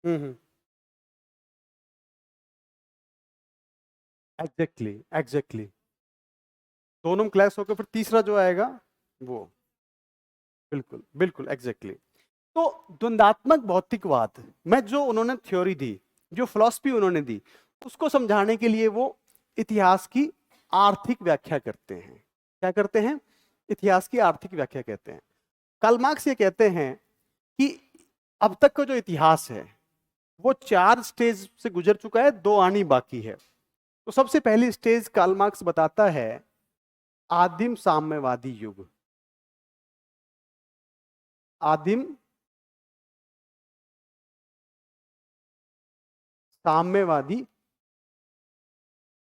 हम्म, एग्जैक्टली एग्जैक्टली। दोनों क्लास होकर फिर तीसरा जो आएगा वो, बिल्कुल बिल्कुल एग्जैक्टली। तो द्वंदात्मक भौतिकवाद में जो उन्होंने थ्योरी दी, जो फिलॉसफी उन्होंने दी, उसको समझाने के लिए वो इतिहास की आर्थिक व्याख्या करते हैं। क्या करते हैं? इतिहास की आर्थिक व्याख्या कहते हैं। कार्ल मार्क्स ये कहते हैं कि अब तक का जो इतिहास है वो 4 स्टेज से गुजर चुका है, 2 आनी बाकी है। तो सबसे पहली स्टेज कार्ल मार्क्स बताता है आदिम साम्यवादी युग। आदिम साम्यवादी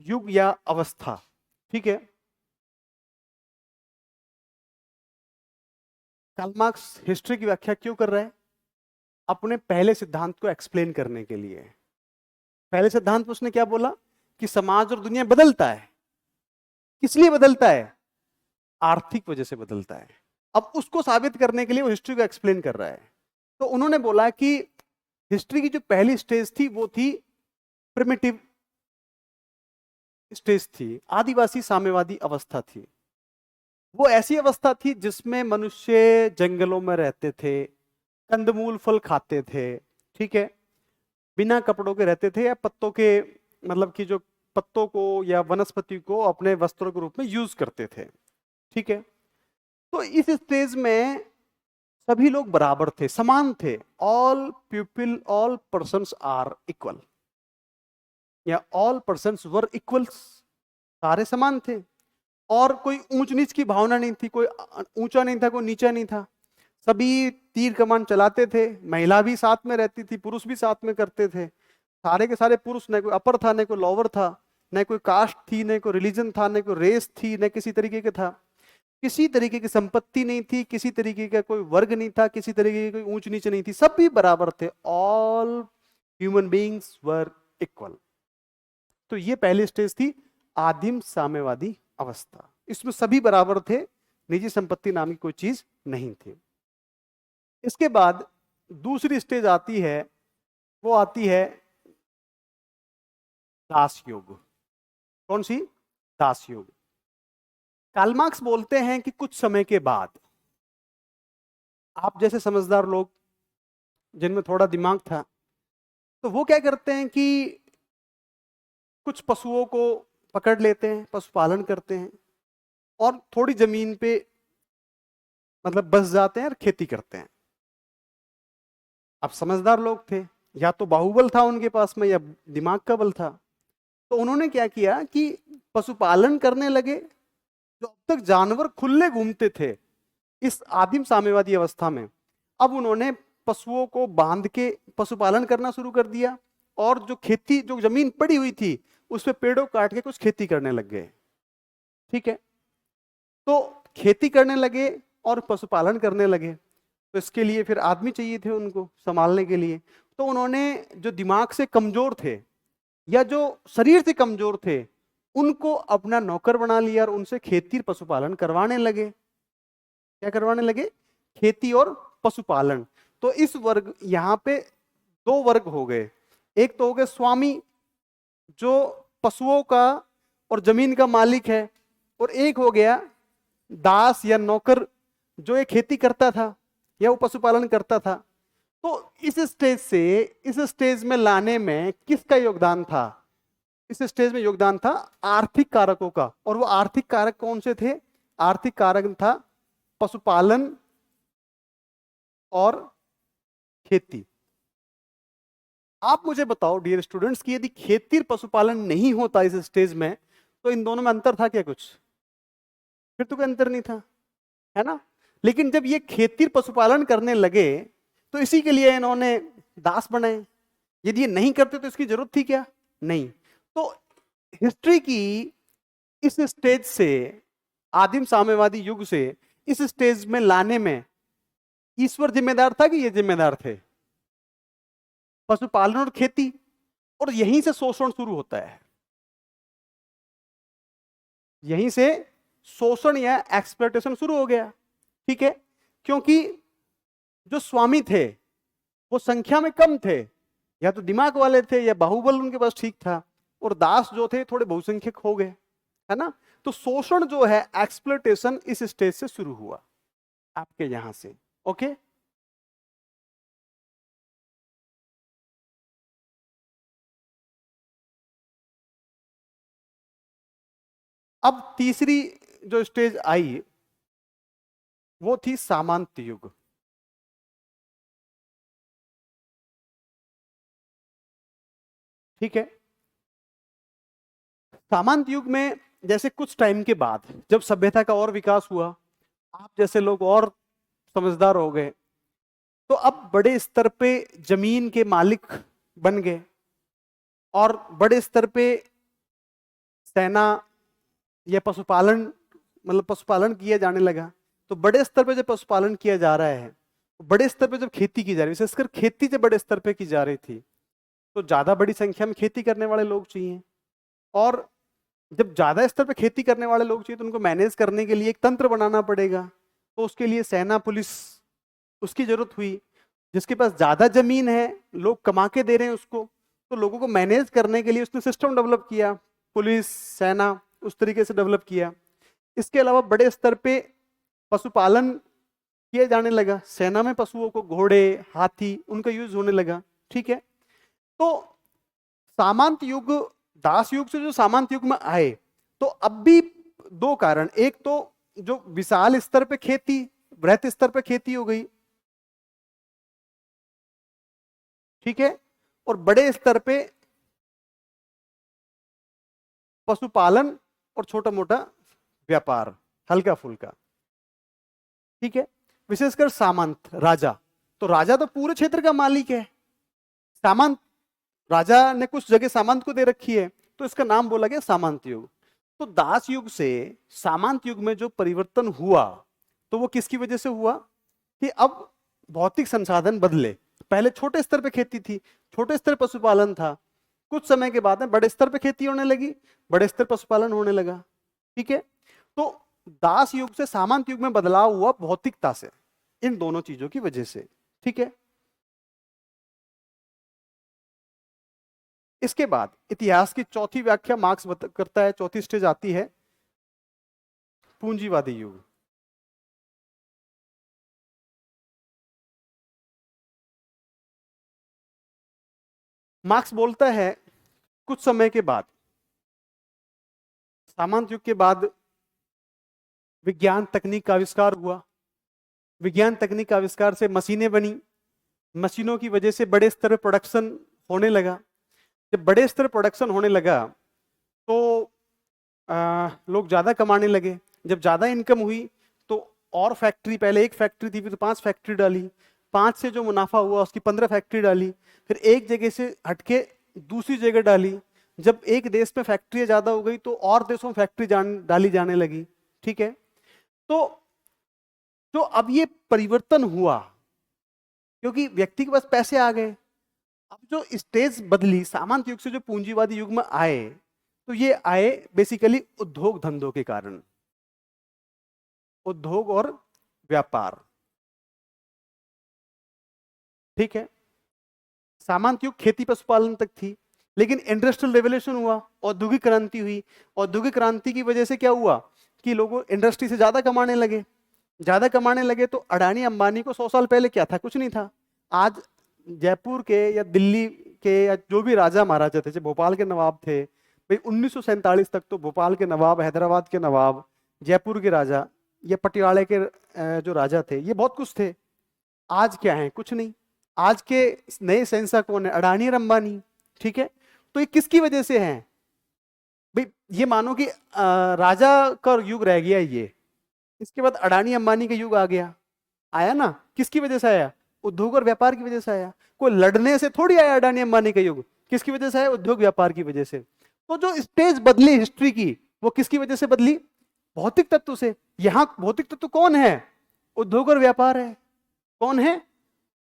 युग या अवस्था। ठीक है, कार्ल मार्क्स हिस्ट्री की व्याख्या क्यों कर रहा है? अपने पहले सिद्धांत को एक्सप्लेन करने के लिए। पहले सिद्धांत में उसने क्या बोला कि समाज और दुनिया बदलता है। किस लिए बदलता है? आर्थिक वजह से बदलता है। अब उसको साबित करने के लिए वो हिस्ट्री को एक्सप्लेन कर रहा है। तो उन्होंने बोला कि हिस्ट्री की जो पहली स्टेज थी वो थी प्रिमिटिव स्टेज थी, आदिवासी साम्यवादी अवस्था थी। वो ऐसी अवस्था थी जिसमें मनुष्य जंगलों में रहते थे, कंदमूल फल खाते थे, ठीक है, बिना कपड़ों के रहते थे, या पत्तों के, मतलब कि जो पत्तों को या वनस्पति को अपने वस्त्रों के रूप में यूज करते थे। ठीक है, तो इस स्टेज में सभी लोग बराबर थे, समान थे। All people, all persons are equal, या ऑल पर्सन्स वर इक्वल्स, सारे समान थे। और कोई ऊंच नीच की भावना नहीं थी, कोई ऊंचा नहीं था, कोई नीचा नहीं था। सभी तीर कमान चलाते थे, महिला भी साथ में रहती थी, पुरुष भी साथ में करते थे। सारे के सारे पुरुष, न कोई अपर था, न कोई लोअर था, न कोई कास्ट थी, न कोई रिलीजन था, न कोई रेस थी, न किसी तरीके का था। किसी तरीके की संपत्ति नहीं थी, किसी तरीके का कोई वर्ग नहीं था, किसी तरीके की कोई ऊंच नीच नहीं थी, सब भी बराबर थे। ऑल ह्यूमन बीइंग्स वर इक्वल। तो ये पहली स्टेज थी आदिम साम्यवादी अवस्था। इसमें सभी बराबर थे, निजी संपत्ति नाम की कोई चीज नहीं थी। इसके बाद दूसरी स्टेज आती है, वो आती है दास युग। कौन सी? दास युग। कार्ल मार्क्स बोलते हैं कि कुछ समय के बाद आप जैसे समझदार लोग जिनमें थोड़ा दिमाग था, तो वो क्या करते हैं कि कुछ पशुओं को पकड़ लेते हैं, पशुपालन करते हैं, और थोड़ी जमीन पे मतलब बस जाते हैं और खेती करते हैं। अब समझदार लोग थे, या तो बाहुबल था उनके पास में या दिमाग का बल था। तो उन्होंने क्या किया कि पशुपालन करने लगे। जो अब तक जानवर खुले घूमते थे इस आदिम साम्यवादी अवस्था में, अब उन्होंने पशुओं को बांध के पशुपालन करना शुरू कर दिया। और जो खेती, जो जमीन पड़ी हुई थी, उस पे पेड़ों काट के कुछ खेती करने लग गए। ठीक है, तो खेती करने लगे और पशुपालन करने लगे। तो इसके लिए फिर आदमी चाहिए थे उनको संभालने के लिए। तो उन्होंने जो दिमाग से कमजोर थे या जो शरीर से कमजोर थे, उनको अपना नौकर बना लिया और उनसे खेती और पशुपालन करवाने लगे। क्या करवाने लगे? खेती और पशुपालन। तो इस वर्ग, यहां पे दो वर्ग हो गए। एक तो हो गए स्वामी, जो पशुओं का और जमीन का मालिक है, और एक हो गया दास या नौकर, जो ये खेती करता था या वो पशुपालन करता था। तो इस स्टेज से इस स्टेज में लाने में किसका योगदान था? इस स्टेज में योगदान था आर्थिक कारकों का। और वो आर्थिक कारक कौन से थे? आर्थिक कारक था पशुपालन और खेती। आप मुझे बताओ डियर स्टूडेंट्स कि यदि खेती और पशुपालन नहीं होता इस स्टेज में, तो इन दोनों में अंतर था क्या कुछ? फिर तो कोई अंतर नहीं था, है ना। लेकिन जब ये खेती पशुपालन करने लगे, तो इसी के लिए इन्होंने दास बनाए। यदि ये नहीं करते तो इसकी जरूरत थी क्या? नहीं। तो हिस्ट्री की इस स्टेज से, आदिम साम्यवादी युग से इस स्टेज में लाने में ईश्वर जिम्मेदार था कि ये जिम्मेदार थे? पशुपालन और खेती। और यहीं से शोषण शुरू होता है, यहीं से शोषण या एक्सप्लॉयटेशन शुरू हो गया। ठीक है, क्योंकि जो स्वामी थे वो संख्या में कम थे, या तो दिमाग वाले थे या बाहुबल उनके पास ठीक था, और दास जो थे थोड़े बहुसंख्यक हो गए, है ना। तो शोषण जो है, एक्सप्लॉयटेशन, इस स्टेज से शुरू हुआ आपके यहां से। ओके, अब तीसरी जो स्टेज आई वो थी सामंत युग। ठीक है, सामंत युग में जैसे कुछ टाइम के बाद जब सभ्यता का और विकास हुआ, आप जैसे लोग और समझदार हो गए, तो अब बड़े स्तर पे जमीन के मालिक बन गए। और बड़े स्तर पे सेना या पशुपालन, मतलब पशुपालन किया जाने लगा। तो बड़े स्तर पे जब पशुपालन किया जा रहा है, तो बड़े स्तर पे जब खेती की जा रही है, विशेषकर खेती जब बड़े स्तर पे की जा रही थी, तो ज्यादा बड़ी संख्या में खेती करने वाले लोग चाहिए। और जब ज्यादा स्तर पे खेती करने वाले लोग चाहिए तो उनको मैनेज करने के लिए एक तंत्र बनाना पड़ेगा। तो उसके लिए सेना पुलिस उसकी जरूरत हुई। जिसके पास ज्यादा जमीन है, लोग कमा के दे रहे हैं उसको, तो लोगों को मैनेज करने के लिए उसने सिस्टम डेवलप किया, पुलिस सेना उस तरीके से डेवलप किया। इसके अलावा बड़े स्तर पे पशुपालन किया जाने लगा, सेना में पशुओं को घोड़े हाथी उनका यूज होने लगा। ठीक है, तो सामंत युग, दास युग से जो सामंत युग में आए, तो अब भी दो कारण, एक तो जो विशाल स्तर पे खेती, बृहत स्तर पे खेती हो गई, ठीक है, और बड़े स्तर पे पशुपालन और छोटा मोटा व्यापार हल्का फुल्का। ठीक है, विशेषकर सामंत राजा, तो राजा तो पूरे क्षेत्र का मालिक है। सामंत राजा ने कुछ जगह सामंत को दे रखी है, तो इसका नाम बोला गया सामंत युग। तो दास युग से सामंत युग में जो परिवर्तन हुआ, तो वो किसकी वजह से हुआ कि अब भौतिक संसाधन बदले। पहले छोटे स्तर पे खेती थी, छोटे स्तर पशुपालन था, कुछ समय के बाद में बड़े स्तर पे खेती होने लगी, बड़े स्तर पशुपालन होने लगा। ठीक है, तो दास युग से सामंत युग में बदलाव हुआ भौतिकता से, इन दोनों चीजों की वजह से। ठीक है, इसके बाद इतिहास की चौथी व्याख्या मार्क्स करता है, चौथी स्टेज आती है पूंजीवादी युग। मार्क्स बोलता है कुछ समय के बाद, सामंत युग के बाद विज्ञान तकनीक का आविष्कार हुआ। विज्ञान तकनीक का आविष्कार से मशीनें बनी, मशीनों की वजह से बड़े स्तर पर प्रोडक्शन होने लगा। जब बड़े स्तर प्रोडक्शन होने लगा तो लोग ज्यादा कमाने लगे। जब ज्यादा इनकम हुई तो और फैक्ट्री, पहले एक फैक्ट्री थी फिर तो 5 फैक्ट्री डाली, 5 से जो मुनाफा हुआ उसकी 15 फैक्ट्री डाली, फिर एक जगह से हटके दूसरी जगह डाली। जब एक देश में फैक्ट्री ज्यादा हो गई तो और देशों में फैक्ट्री डाली जाने लगी। ठीक है, तो अब ये परिवर्तन हुआ क्योंकि व्यक्ति के पास पैसे आ गए। अब जो स्टेज बदली सामंत युग से जो पूंजीवादी युग में आए, तो ये आए बेसिकली उद्योग धंधों के कारण, उद्योग और व्यापार। ठीक है, सामंत युग खेती पशुपालन तक थी, लेकिन इंडस्ट्रियल रेवोल्यूशन हुआ, औद्योगिक क्रांति हुई। औद्योगिक क्रांति की वजह से क्या हुआ कि लोगों इंडस्ट्री से ज्यादा कमाने लगे। ज्यादा कमाने लगे तो अडानी अंबानी को 100 साल पहले क्या था, कुछ नहीं था। आज जयपुर के या दिल्ली के या जो भी राजा महाराजा थे, भोपाल के नवाब थे भाई, 1947 तक तो भोपाल के नवाब, हैदराबाद के नवाब, जयपुर के राजा या पटियाले के जो राजा थे, ये बहुत कुछ थे। आज क्या है, कुछ नहीं। आज के नए शहंशाह कौन है, अडानी और अंबानी। ठीक है, तो ये किसकी वजह से है भाई, ये मानो कि राजा का युग रह गया ये, इसके बाद अडानी अंबानी का युग आ गया। आया ना, किसकी वजह से आया, उद्योग और व्यापार की वजह से आया। कोई लड़ने से थोड़ी आया अडानी अंबानी का युग, किसकी वजह से आया, उद्योग व्यापार की वजह से। तो जो स्टेज बदली हिस्ट्री की, वो किसकी वजह से बदली, भौतिक तत्व से। यहां भौतिक तत्व कौन है, उद्योग और व्यापार है। कौन है,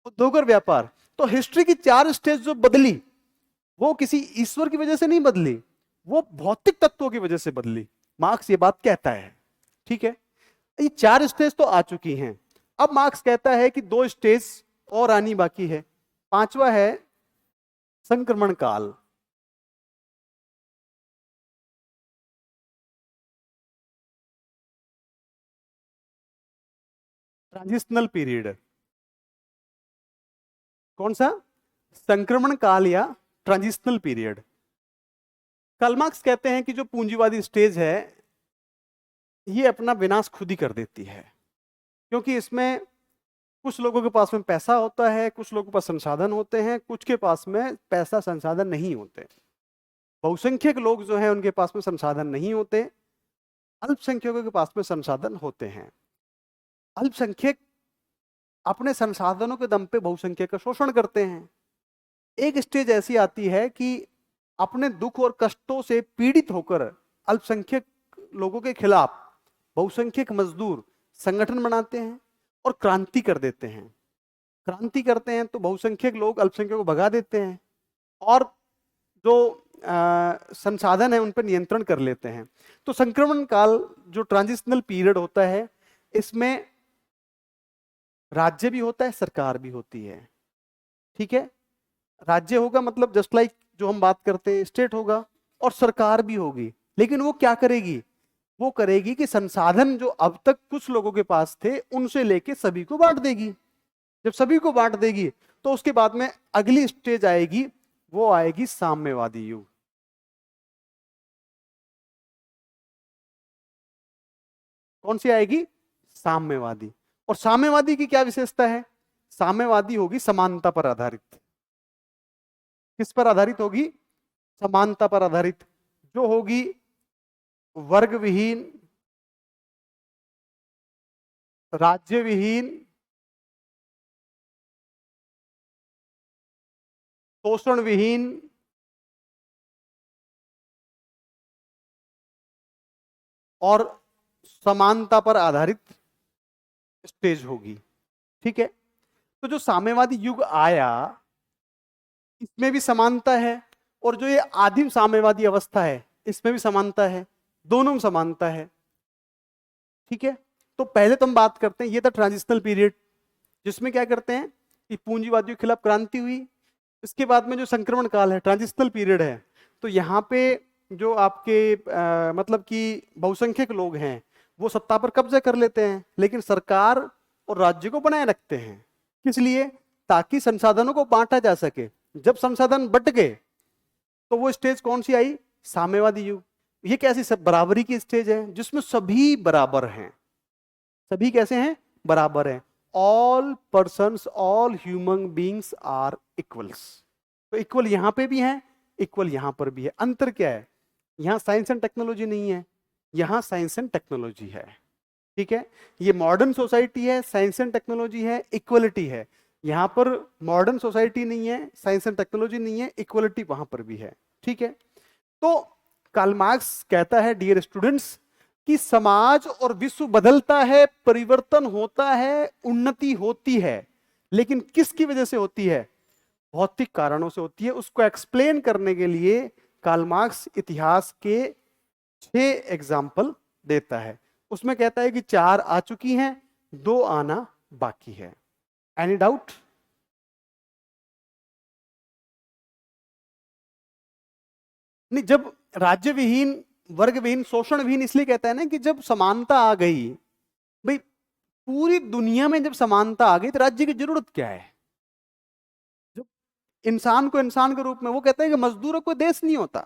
उद्योग और व्यापार। तो हिस्ट्री की 4 स्टेज जो बदली, वो किसी ईश्वर की वजह से नहीं बदली, वो भौतिक तत्वों की वजह से बदली। मार्क्स ये बात कहता है। ठीक है, ये 4 स्टेज तो आ चुकी हैं। अब मार्क्स कहता है कि 2 स्टेज और आनी बाकी है। 5वां है संक्रमण काल। Transitional period. कौन सा, संक्रमण काल या ट्रांजिशनल पीरियड। कार्ल मार्क्स कहते हैं कि जो पूंजीवादी स्टेज है ये अपना विनाश खुद ही कर देती है, क्योंकि इसमें कुछ लोगों के पास में पैसा होता है, कुछ लोगों के पास संसाधन होते हैं, कुछ के पास में पैसा संसाधन नहीं होते। बहुसंख्यक लोग जो हैं उनके पास में संसाधन नहीं होते, अल्पसंख्यकों के पास में संसाधन होते हैं। अल्पसंख्यक अपने संसाधनों के दम पे बहुसंख्यक का शोषण करते हैं। एक स्टेज ऐसी आती है कि अपने दुख और कष्टों से पीड़ित होकर अल्पसंख्यक लोगों के खिलाफ बहुसंख्यक मजदूर संगठन बनाते हैं और क्रांति कर देते हैं। क्रांति करते हैं तो बहुसंख्यक लोग अल्पसंख्यक को भगा देते हैं और जो संसाधन है उन पर नियंत्रण कर लेते हैं। तो संक्रमण काल जो ट्रांजिशनल पीरियड होता है, इसमें राज्य भी होता है, सरकार भी होती है। ठीक है, राज्य होगा मतलब जस्ट लाइक जो हम बात करते हैं स्टेट होगा, और सरकार भी होगी। लेकिन वो क्या करेगी? वो करेगी कि संसाधन जो अब तक कुछ लोगों के पास थे उनसे लेके सभी को बांट देगी। जब सभी को बांट देगी तो उसके बाद में अगली स्टेज आएगी, वो आएगी साम्यवादी युग। कौन सी आएगी? साम्यवादी। और साम्यवादी की क्या विशेषता है? साम्यवादी होगी समानता पर आधारित। किस पर आधारित होगी? समानता पर आधारित। जो होगी वर्ग विहीन, राज्य विहीन, शोषण विहीन, और समानता पर आधारित स्टेज होगी। ठीक है, तो जो साम्यवादी युग आया इसमें भी समानता है, और जो ये आदिम साम्यवादी अवस्था है इसमें भी समानता है, दोनों में समानता है। ठीक है, तो पहले तो हम बात करते हैं, ये था ट्रांजिशनल पीरियड जिसमें क्या करते हैं कि पूंजीवादियों के खिलाफ क्रांति हुई। इसके बाद में जो संक्रमण काल है, ट्रांजिशनल पीरियड है, तो यहाँ पे जो आपके मतलब कि बहुसंख्यक लोग हैं वो सत्ता पर कब्जा कर लेते हैं, लेकिन सरकार और राज्य को बनाए रखते हैं। किस लिए? ताकि संसाधनों को बांटा जा सके। जब संसाधन बट गए तो वो स्टेज कौन सी आई? साम्यवादी युग। ये कैसी सब बराबरी की स्टेज है जिसमें सभी बराबर हैं। सभी कैसे हैं? बराबर हैं। All persons, all human beings are equals. तो इक्वल यहां पे भी है, इक्वल यहां पर भी है। अंतर क्या है? यहां साइंस एंड टेक्नोलॉजी नहीं है, यहां साइंस एंड टेक्नोलॉजी है। ठीक है, ये मॉडर्न सोसाइटी है, साइंस एंड टेक्नोलॉजी है, इक्वलिटी है। यहां पर मॉडर्न सोसाइटी नहीं है, साइंस एंड टेक्नोलॉजी नहीं है, इक्वलिटी वहां पर भी है। ठीक है, तो कार्ल मार्क्स कहता है डियर स्टूडेंट्स कि समाज और विश्व बदलता है, परिवर्तन होता है, उन्नति होती है, लेकिन किसकी वजह से होती है? भौतिक कारणों से होती है। उसको एक्सप्लेन करने के लिए कार्ल मार्क्स इतिहास के 6 एग्जाम्पल देता है। उसमें कहता है कि 4 आ चुकी हैं, 2 आना बाकी है। Any doubt? नहीं, जब राज्य विहीन, वर्ग विहीन, शोषण विहीन इसलिए कहता है ना कि जब समानता आ गई, भाई पूरी दुनिया में जब समानता आ गई तो राज्य की जरूरत क्या है? जब इंसान को इंसान के रूप में, वो कहता है कि मजदूरों को देश नहीं होता,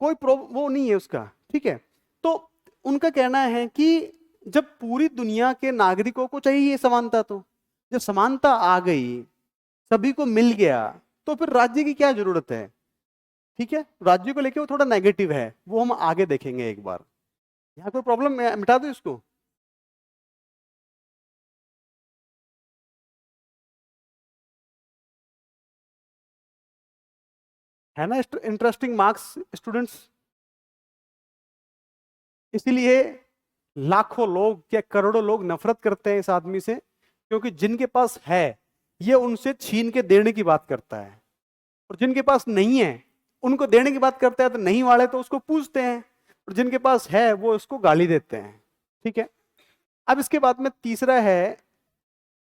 कोई वो नहीं है उसका। ठीक है, तो उनका कहना है कि जब पूरी दुनिया के नागरिकों को चाहिए समानता, तो जब समानता आ गई, सभी को मिल गया, तो फिर राज्य की क्या जरूरत है? ठीक है, राज्य को लेके वो थोड़ा नेगेटिव है, वो हम आगे देखेंगे एक बार। यहाँ कोई प्रॉब्लम मिटा दो इसको। है ना इंटरेस्टिंग मार्क्स स्टूडेंट्स? इसीलिए लाखों लोग या करोड़ों लोग नफरत करते हैं इस आदमी से, क्योंकि जिनके पास है ये उनसे छीन के देने की बात करता है, और जिनके पास नहीं है उनको देने की बात करता है, तो नहीं वाले तो उसको पूछते हैं, और जिनके पास है वो उसको गाली देते हैं। ठीक है, अब इसके बाद में तीसरा है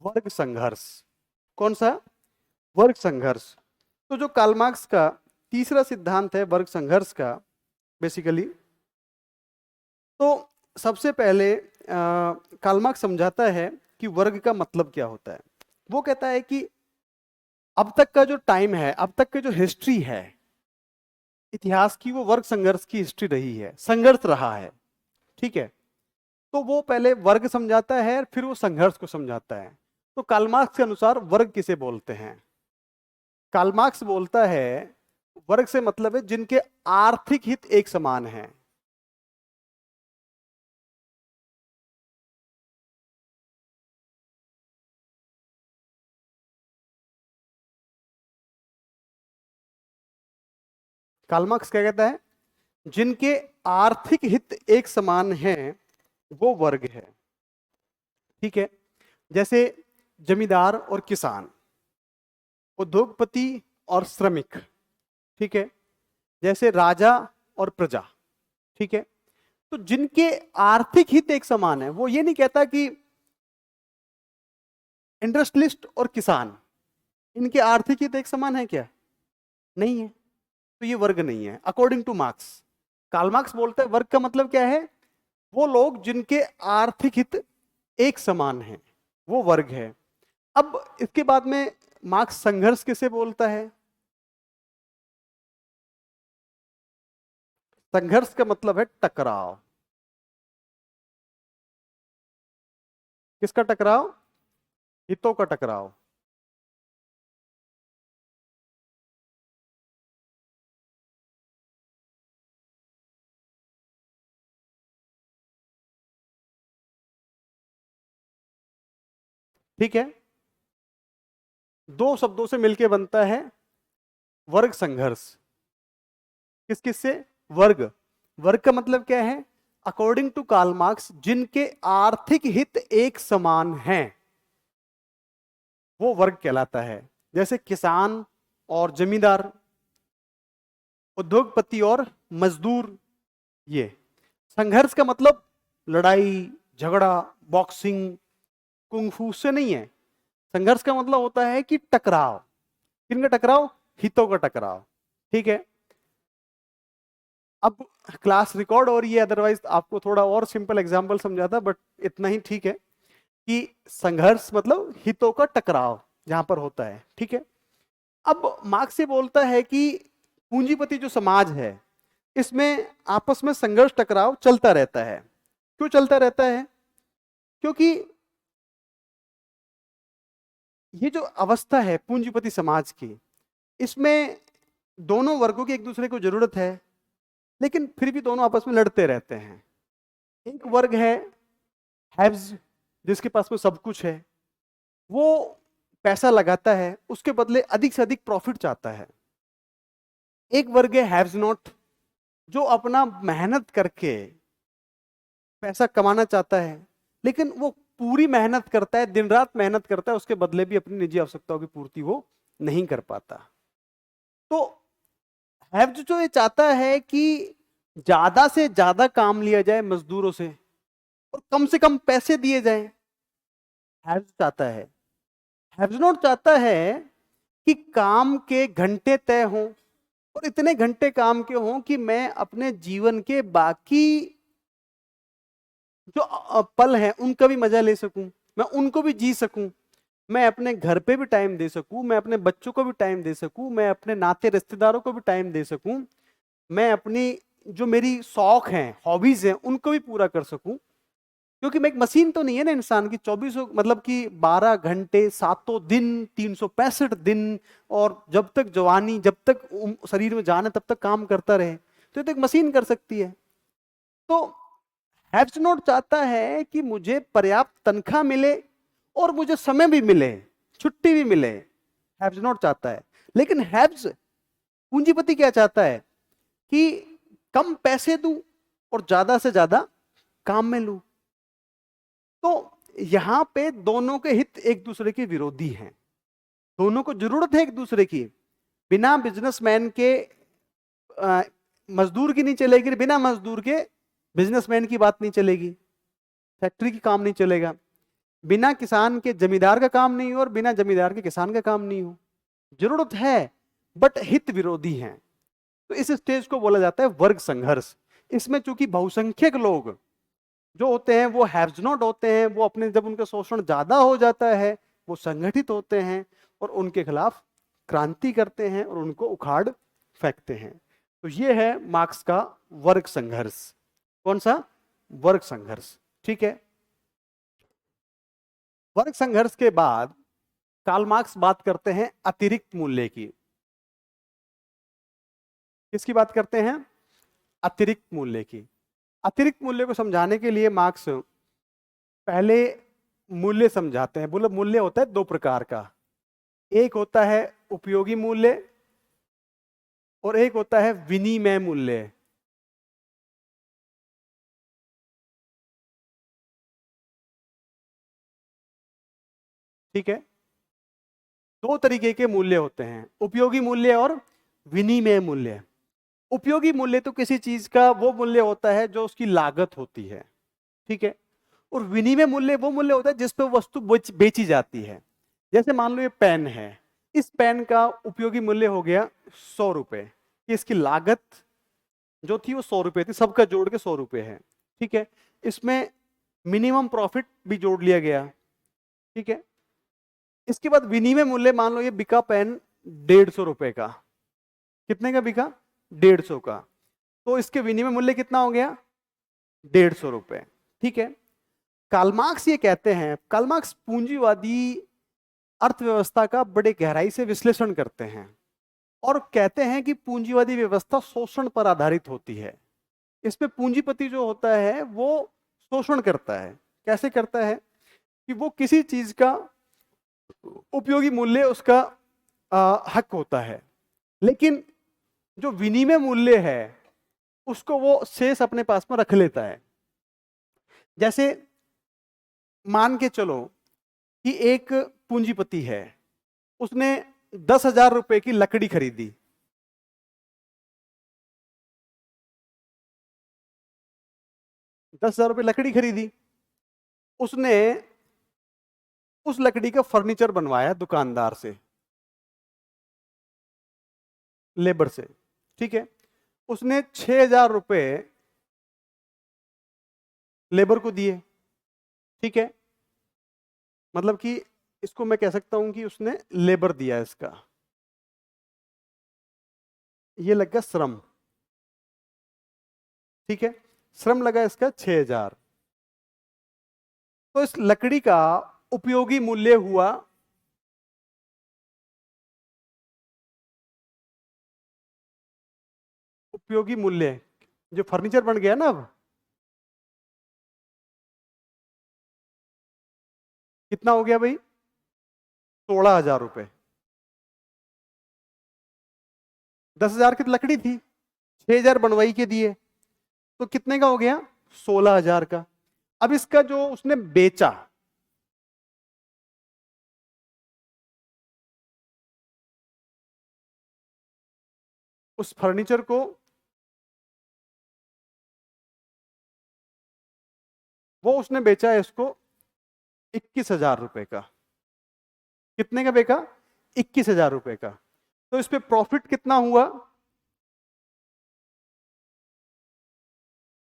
वर्ग संघर्ष। कौन सा? वर्ग संघर्ष। तो जो कार्ल मार्क्स का तीसरा सिद्धांत है वर्ग संघर्ष का, बेसिकली, तो सबसे पहले कार्ल मार्क्स समझाता है कि वर्ग का मतलब क्या होता है। वो कहता है कि अब तक का जो टाइम है, अब तक की जो हिस्ट्री है इतिहास की, वो वर्ग संघर्ष की हिस्ट्री रही है, संघर्ष रहा है। ठीक है, तो वो पहले वर्ग समझाता है, फिर वो संघर्ष को समझाता है। तो कार्ल मार्क्स के अनुसार वर्ग किसे बोलते हैं? कार्ल मार्क्स बोलता है वर्ग से मतलब है जिनके आर्थिक हित एक समान है। कार्ल मार्क्स क्या कहता है? जिनके आर्थिक हित एक समान हैं वो वर्ग है। ठीक है, जैसे जमींदार और किसान, उद्योगपति और श्रमिक, ठीक है, जैसे राजा और प्रजा, ठीक है। तो जिनके आर्थिक हित एक समान है, वो ये नहीं कहता कि इंडस्ट्रियलिस्ट और किसान, इनके आर्थिक हित एक समान है क्या? नहीं है, तो ये वर्ग नहीं है according to Marx. Karl Marx बोलता है वर्ग का मतलब क्या है? वो लोग जिनके आर्थिक हित एक समान है, वो वर्ग है। अब इसके बाद में मार्क्स संघर्ष किसे बोलता है? संघर्ष का मतलब है टकराव। किसका टकराव? हितों का टकराव। ठीक है, दो शब्दों से मिलके बनता है वर्ग संघर्ष। किस किस से? वर्ग। वर्ग का मतलब क्या है? अकॉर्डिंग टू कार्ल मार्क्स, जिनके आर्थिक हित एक समान हैं वो वर्ग कहलाता है। जैसे किसान और जमींदार, उद्योगपति और मजदूर। ये संघर्ष का मतलब लड़ाई झगड़ा, बॉक्सिंग, कुंफू से नहीं है। संघर्ष का मतलब होता है कि टकराव। किनका टकराव? हितों का टकराव। ठीक है, अब क्लास रिकॉर्ड हो रही है, अदरवाइज आपको थोड़ा और सिंपल एग्जांपल समझाता, बट इतना ही ठीक है कि संघर्ष मतलब हितों का टकराव जहां पर होता है। ठीक है, अब मार्क्स से बोलता है कि पूंजीपति जो समाज है इसमें आपस में संघर्ष टकराव चलता रहता है। क्यों चलता रहता है? क्योंकि ये जो अवस्था है पूंजीपति समाज की, इसमें दोनों वर्गों की एक दूसरे को जरूरत है, लेकिन फिर भी दोनों आपस में लड़ते रहते हैं। एक वर्ग है हैव्स, जिसके पास में सब कुछ है, वो पैसा लगाता है, उसके बदले अधिक से अधिक प्रॉफिट चाहता है। एक वर्ग है हैव्स नॉट, जो अपना मेहनत करके पैसा कमाना चाहता है, लेकिन वो पूरी मेहनत करता है, दिन रात मेहनत करता है, उसके बदले भी अपनी निजी आवश्यकताओं की पूर्ति वो नहीं कर पाता। तो हैव्स जो ये चाहता है कि ज्यादा से ज्यादा काम लिया जाए मजदूरों से और कम से कम पैसे दिए जाएं, हैव्स चाहता है। हैव्स नॉट चाहता है कि काम के घंटे तय हों और इतने घंटे काम के हों कि मैं अपने जीवन के बाकी जो पल हैं उनका भी मजा ले सकूं, मैं उनको भी जी सकूं, मैं अपने घर पे भी टाइम दे सकूं, मैं अपने बच्चों को भी टाइम दे सकूं, मैं अपने नाते रिश्तेदारों को भी टाइम दे सकूं, मैं अपनी जो मेरी शौक हैं, हॉबीज हैं, उनको भी पूरा कर सकूं। क्योंकि मैं एक मशीन तो नहीं है ना इंसान की, 24 मतलब कि 12 घंटे, 7 दिन, 365 दिन, और जब तक जवानी, जब तक शरीर में जान है तब तक काम करता रहे, तो ये तो एक मशीन कर सकती है। तो हैव्स नॉट चाहता है कि मुझे पर्याप्त तनख्वाह मिले और मुझे समय भी मिले, छुट्टी भी मिले, हैव्स नॉट चाहता है। लेकिन हैव्स पूंजीपति क्या चाहता है? कि कम पैसे दूं और ज्यादा से ज्यादा काम में लूं। तो यहां पे दोनों के हित एक दूसरे के विरोधी हैं, दोनों को जरूरत है एक दूसरे की। बिना बिजनेसमैन के मजदूर की नहीं चलेगी, बिना मजदूर के बिजनेसमैन की बात नहीं चलेगी, फैक्ट्री की काम नहीं चलेगा। बिना किसान के जमींदार का काम नहीं हो और बिना जमींदार के किसान का काम नहीं हो। जरूरत है बट हित विरोधी हैं। तो इस स्टेज को बोला जाता है वर्ग संघर्ष। इसमें चूंकि बहुसंख्यक लोग जो होते हैं वो हैव्स नॉट होते हैं, वो अपने जब उनका शोषण ज्यादा हो जाता है वो संगठित होते हैं और उनके खिलाफ क्रांति करते हैं और उनको उखाड़ फेंकते हैं। तो ये है मार्क्स का वर्ग संघर्ष। कौन सा? वर्ग संघर्ष। ठीक है, वर्ग संघर्ष के बाद कार्ल मार्क्स बात करते हैं अतिरिक्त मूल्य की। किसकी बात करते हैं? अतिरिक्त मूल्य की। अतिरिक्त मूल्य को समझाने के लिए मार्क्स पहले मूल्य समझाते हैं। बोलो मूल्य होता है दो प्रकार का, एक होता है उपयोगी मूल्य और एक होता है विनिमय मूल्य। ठीक है, दो तरीके के मूल्य होते हैं, उपयोगी मूल्य और विनिमय मूल्य। उपयोगी मूल्य तो किसी चीज का वो मूल्य होता है जो उसकी लागत होती है, ठीक है। और विनिमय मूल्य वो मूल्य होता है जिस पे वो वस्तु बेची जाती है। जैसे मान लो ये पेन है, इस पेन का उपयोगी मूल्य हो गया 100 रुपए, कि इसकी लागत जो थी वो 100 रुपए थी, सबका जोड़ के 100 रुपए है, ठीक है। इसमें मिनिमम प्रॉफिट भी जोड़ लिया गया, ठीक है। इसके बाद विनिमय मूल्य, मान लो ये बिका पेन 150 रुपए का, कितने का बिका? 150 का। तो इसके विनिमय मूल्य कितना हो गया? 150 रुपए, ठीक है। कार्ल मार्क्स ये कहते हैं, कार्ल मार्क्स पूंजीवादी अर्थव्यवस्था का बड़े गहराई से विश्लेषण करते हैं और कहते हैं कि पूंजीवादी व्यवस्था शोषण पर आधारित होती है। इसमें पूंजीपति जो होता है वो शोषण करता है। कैसे करता है? कि वो किसी चीज का उपयोगी मूल्य उसका हक होता है, लेकिन जो विनिमय मूल्य है उसको वो शेष अपने पास में रख लेता है। जैसे मान के चलो कि एक पूंजीपति है, उसने 10,000 रुपए की लकड़ी खरीदी, 10,000 रुपए लकड़ी खरीदी, उसने उस लकड़ी का फर्नीचर बनवाया दुकानदार से, लेबर से, ठीक है। उसने 6,000 रुपए लेबर को दिए, ठीक है। मतलब कि इसको मैं कह सकता हूं कि उसने लेबर दिया इसका, ये लग गया श्रम, ठीक है। श्रम लगा इसका 6,000। तो इस लकड़ी का उपयोगी मूल्य हुआ, उपयोगी मूल्य जो फर्नीचर बन गया ना, अब कितना हो गया भाई? 16,000 रुपए। 10,000 की तो लकड़ी थी, 6,000 बनवाई के दिए, तो कितने का हो गया? 16,000 का। अब इसका जो उसने बेचा, उस फर्नीचर को, वो उसने बेचा है इसको 21,000 रुपए का। कितने का बेचा? 21,000 रुपए का। तो इस पे प्रॉफिट कितना हुआ?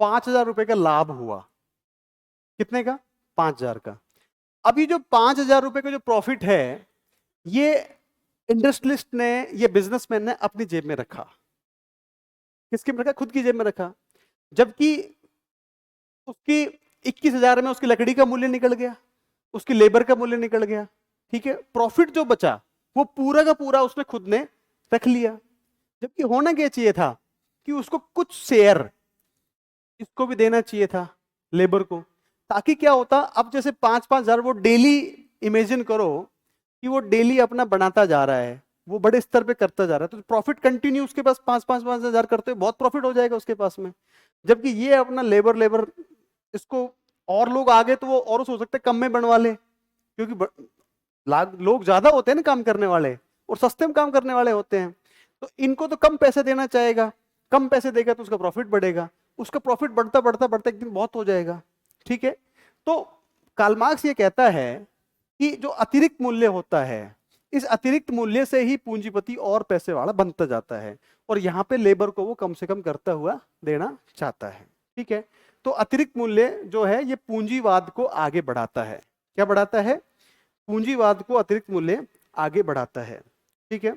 5,000 रुपए का लाभ हुआ। कितने का? 5,000 का। अभी जो 5,000 रुपए का जो प्रॉफिट है, ये इंडस्ट्रियलिस्ट ने, ये बिजनेसमैन ने अपनी जेब में रखा। किसके में रखा? खुद की जेब में रखा। जबकि उसकी 21,000 में उसकी लकड़ी का मूल्य निकल गया, उसकी लेबर का मूल्य निकल गया, ठीक है। प्रॉफिट जो बचा वो पूरा का पूरा उसने खुद ने रख लिया। जबकि होना क्या चाहिए था कि उसको कुछ शेयर इसको भी देना चाहिए था, लेबर को। ताकि क्या होता, अब जैसे 5-5 हजार वो डेली, इमेजिन करो कि वो डेली अपना बनाता जा रहा है, वो बड़े स्तर पे करता जा रहा है, तो प्रॉफिट कंटिन्यू उसके पास 5-5 हजार करते हुए बहुत प्रॉफिट हो जाएगा उसके पास में। जबकि ये अपना लेबर लेबर इसको, और लोग आगे तो वो और हो सकता है कम में बनवा ले, क्योंकि लोग ज्यादा होते हैं ना काम करने वाले, और सस्ते में काम करने वाले होते हैं। तो इनको तो कम पैसे देना चाहेगा, कम पैसे देगा तो उसका प्रॉफिट बढ़ेगा, उसका प्रॉफिट बढ़ता बढ़ता बढ़ता एक दिन बहुत हो जाएगा, ठीक है। तो कार्ल मार्क्स ये कहता है कि जो अतिरिक्त मूल्य होता है, इस अतिरिक्त मूल्य से ही पूंजीपति और पैसे वाला बनता जाता है, और यहां पे लेबर को वो कम से कम करता हुआ देना चाहता है, ठीक है। तो अतिरिक्त मूल्य जो है ये पूंजीवाद को आगे बढ़ाता है। क्या बढ़ाता है? पूंजीवाद को अतिरिक्त मूल्य आगे बढ़ाता है, ठीक है।